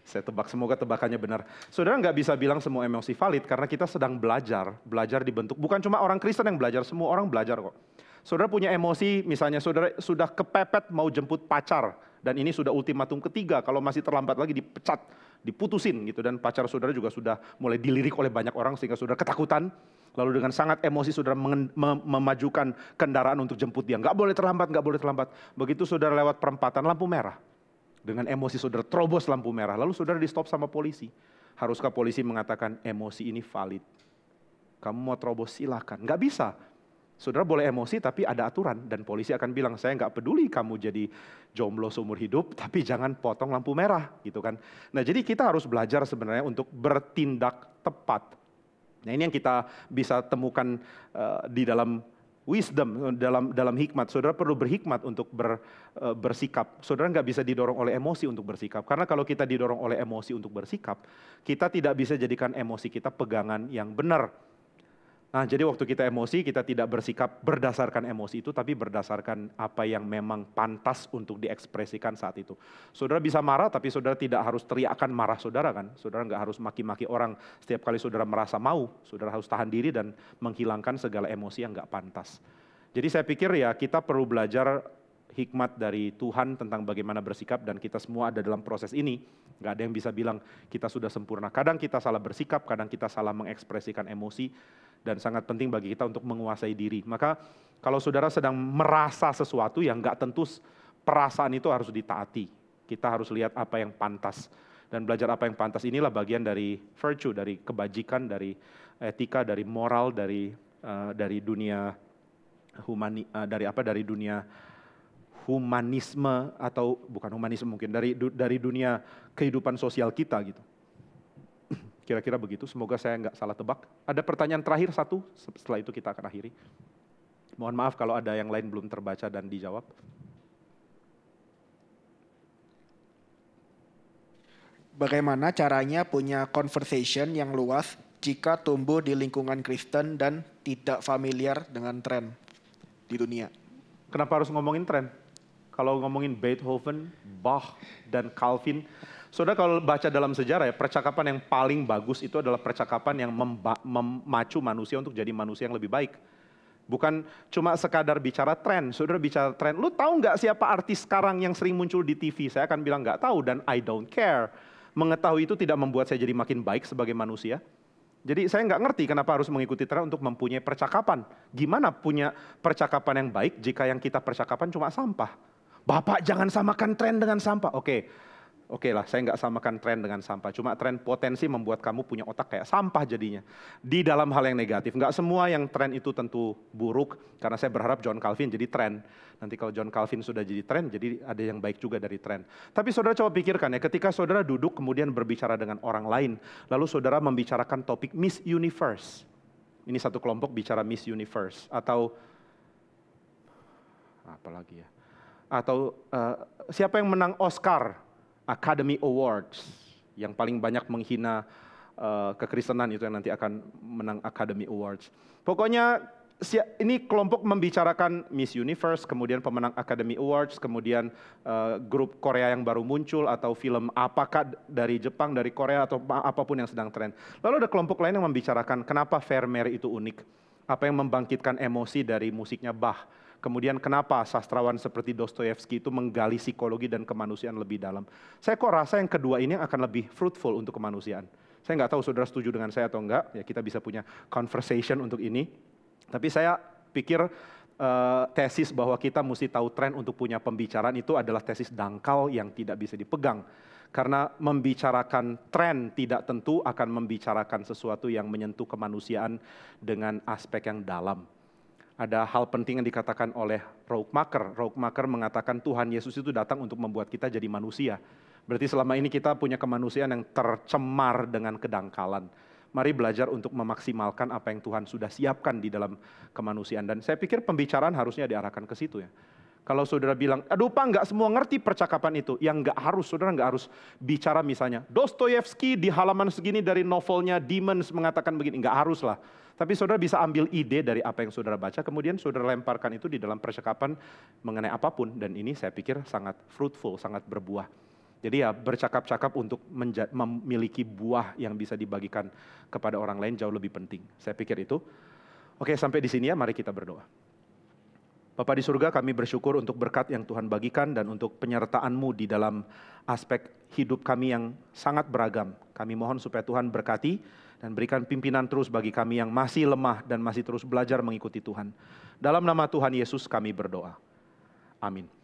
saya tebak, semoga tebakannya benar. Saudara nggak bisa bilang semua emosi valid, karena kita sedang belajar dibentuk. Bukan cuma orang Kristen yang belajar, semua orang belajar kok. Saudara punya emosi, misalnya saudara sudah kepepet mau jemput pacar, dan ini sudah ultimatum ketiga, kalau masih terlambat lagi dipecat, diputusin gitu. Dan pacar saudara juga sudah mulai dilirik oleh banyak orang, sehingga saudara ketakutan. Lalu dengan sangat emosi saudara memajukan kendaraan untuk jemput dia. Nggak boleh terlambat, nggak boleh terlambat. Begitu saudara lewat perempatan, lampu merah. Dengan emosi saudara terobos lampu merah, lalu saudara di stop sama polisi. Haruskah polisi mengatakan emosi ini valid? Kamu mau terobos silakan. Nggak bisa. Saudara boleh emosi tapi ada aturan. Dan polisi akan bilang, saya nggak peduli kamu jadi jomblo seumur hidup, tapi jangan potong lampu merah gitu kan. Nah jadi kita harus belajar sebenarnya untuk bertindak tepat. Nah ini yang kita bisa temukan di dalam wisdom, dalam hikmat. Saudara perlu berhikmat untuk bersikap. Saudara nggak bisa didorong oleh emosi untuk bersikap. Karena kalau kita didorong oleh emosi untuk bersikap, kita tidak bisa jadikan emosi kita pegangan yang benar. Nah jadi waktu kita emosi, kita tidak bersikap berdasarkan emosi itu, tapi berdasarkan apa yang memang pantas untuk diekspresikan saat itu. Saudara bisa marah, tapi saudara tidak harus teriakan marah saudara kan. Saudara nggak harus maki-maki orang setiap kali saudara merasa mau. Saudara harus tahan diri dan menghilangkan segala emosi yang nggak pantas. Jadi saya pikir ya kita perlu belajar hikmat dari Tuhan tentang bagaimana bersikap, dan kita semua ada dalam proses ini. Nggak ada yang bisa bilang kita sudah sempurna. Kadang kita salah bersikap, kadang kita salah mengekspresikan emosi. Dan sangat penting bagi kita untuk menguasai diri. Maka kalau saudara sedang merasa sesuatu yang nggak tentu, perasaan itu harus ditaati. Kita harus lihat apa yang pantas. Dan belajar apa yang pantas inilah bagian dari virtue, dari kebajikan, dari etika, dari moral, dari dunia dari dunia humanisme, atau bukan humanisme mungkin, dari dunia kehidupan sosial kita gitu. Kira-kira begitu, semoga saya nggak salah tebak. Ada pertanyaan terakhir satu, setelah itu kita akan akhiri. Mohon maaf kalau ada yang lain belum terbaca dan dijawab. Bagaimana caranya punya conversation yang luas jika tumbuh di lingkungan Kristen dan tidak familiar dengan tren di dunia? Kenapa harus ngomongin tren? Kalau ngomongin Beethoven, Bach, dan Calvin, saudara kalau baca dalam sejarah ya, percakapan yang paling bagus itu adalah percakapan yang memacu manusia untuk jadi manusia yang lebih baik. Bukan cuma sekadar bicara tren. Saudara bicara tren, lu tahu nggak siapa artis sekarang yang sering muncul di TV? Saya akan bilang nggak tahu, dan I don't care. Mengetahui itu tidak membuat saya jadi makin baik sebagai manusia. Jadi saya nggak ngerti kenapa harus mengikuti tren untuk mempunyai percakapan. Gimana punya percakapan yang baik jika yang kita percakapan cuma sampah? Bapak jangan samakan tren dengan sampah. Oke lah, saya nggak samakan tren dengan sampah. Cuma tren potensi membuat kamu punya otak kayak sampah jadinya. Di dalam hal yang negatif. Nggak semua yang tren itu tentu buruk. Karena saya berharap John Calvin jadi tren. Nanti kalau John Calvin sudah jadi tren, jadi ada yang baik juga dari tren. Tapi saudara coba pikirkan ya, ketika saudara duduk kemudian berbicara dengan orang lain. Lalu saudara membicarakan topik Miss Universe. Ini satu kelompok bicara Miss Universe. Atau, apa lagi ya? Atau siapa yang menang Oscar? Academy Awards, yang paling banyak menghina kekristenan itu yang nanti akan menang Academy Awards. Pokoknya ini kelompok membicarakan Miss Universe, kemudian pemenang Academy Awards, kemudian grup Korea yang baru muncul, atau film apakah dari Jepang, dari Korea, atau apapun yang sedang tren. Lalu ada kelompok lain yang membicarakan kenapa Vermeer itu unik, apa yang membangkitkan emosi dari musiknya Bach. Kemudian kenapa sastrawan seperti Dostoyevsky itu menggali psikologi dan kemanusiaan lebih dalam. Saya kok rasa yang kedua ini akan lebih fruitful untuk kemanusiaan. Saya nggak tahu saudara setuju dengan saya atau enggak, ya kita bisa punya conversation untuk ini. Tapi saya pikir tesis bahwa kita mesti tahu tren untuk punya pembicaraan itu adalah tesis dangkal yang tidak bisa dipegang. Karena membicarakan tren tidak tentu akan membicarakan sesuatu yang menyentuh kemanusiaan dengan aspek yang dalam. Ada hal penting yang dikatakan oleh Roukmaker. Roukmaker mengatakan Tuhan Yesus itu datang untuk membuat kita jadi manusia. Berarti selama ini kita punya kemanusiaan yang tercemar dengan kedangkalan. Mari belajar untuk memaksimalkan apa yang Tuhan sudah siapkan di dalam kemanusiaan. Dan saya pikir pembicaraan harusnya diarahkan ke situ ya. Kalau saudara bilang, aduh Pak nggak semua ngerti percakapan itu. Yang nggak harus, saudara nggak harus bicara misalnya, Dostoyevsky di halaman segini dari novelnya Demons mengatakan begini. Nggak harus lah. Tapi saudara bisa ambil ide dari apa yang saudara baca, kemudian saudara lemparkan itu di dalam percakapan mengenai apapun. Dan ini saya pikir sangat fruitful, sangat berbuah. Jadi ya bercakap-cakap untuk memiliki buah yang bisa dibagikan kepada orang lain jauh lebih penting. Saya pikir itu. Oke, sampai di sini ya, mari kita berdoa. Bapa di surga, kami bersyukur untuk berkat yang Tuhan bagikan dan untuk penyertaan-Mu di dalam aspek hidup kami yang sangat beragam. Kami mohon supaya Tuhan berkati dan berikan pimpinan terus bagi kami yang masih lemah dan masih terus belajar mengikuti Tuhan. Dalam nama Tuhan Yesus kami berdoa. Amin.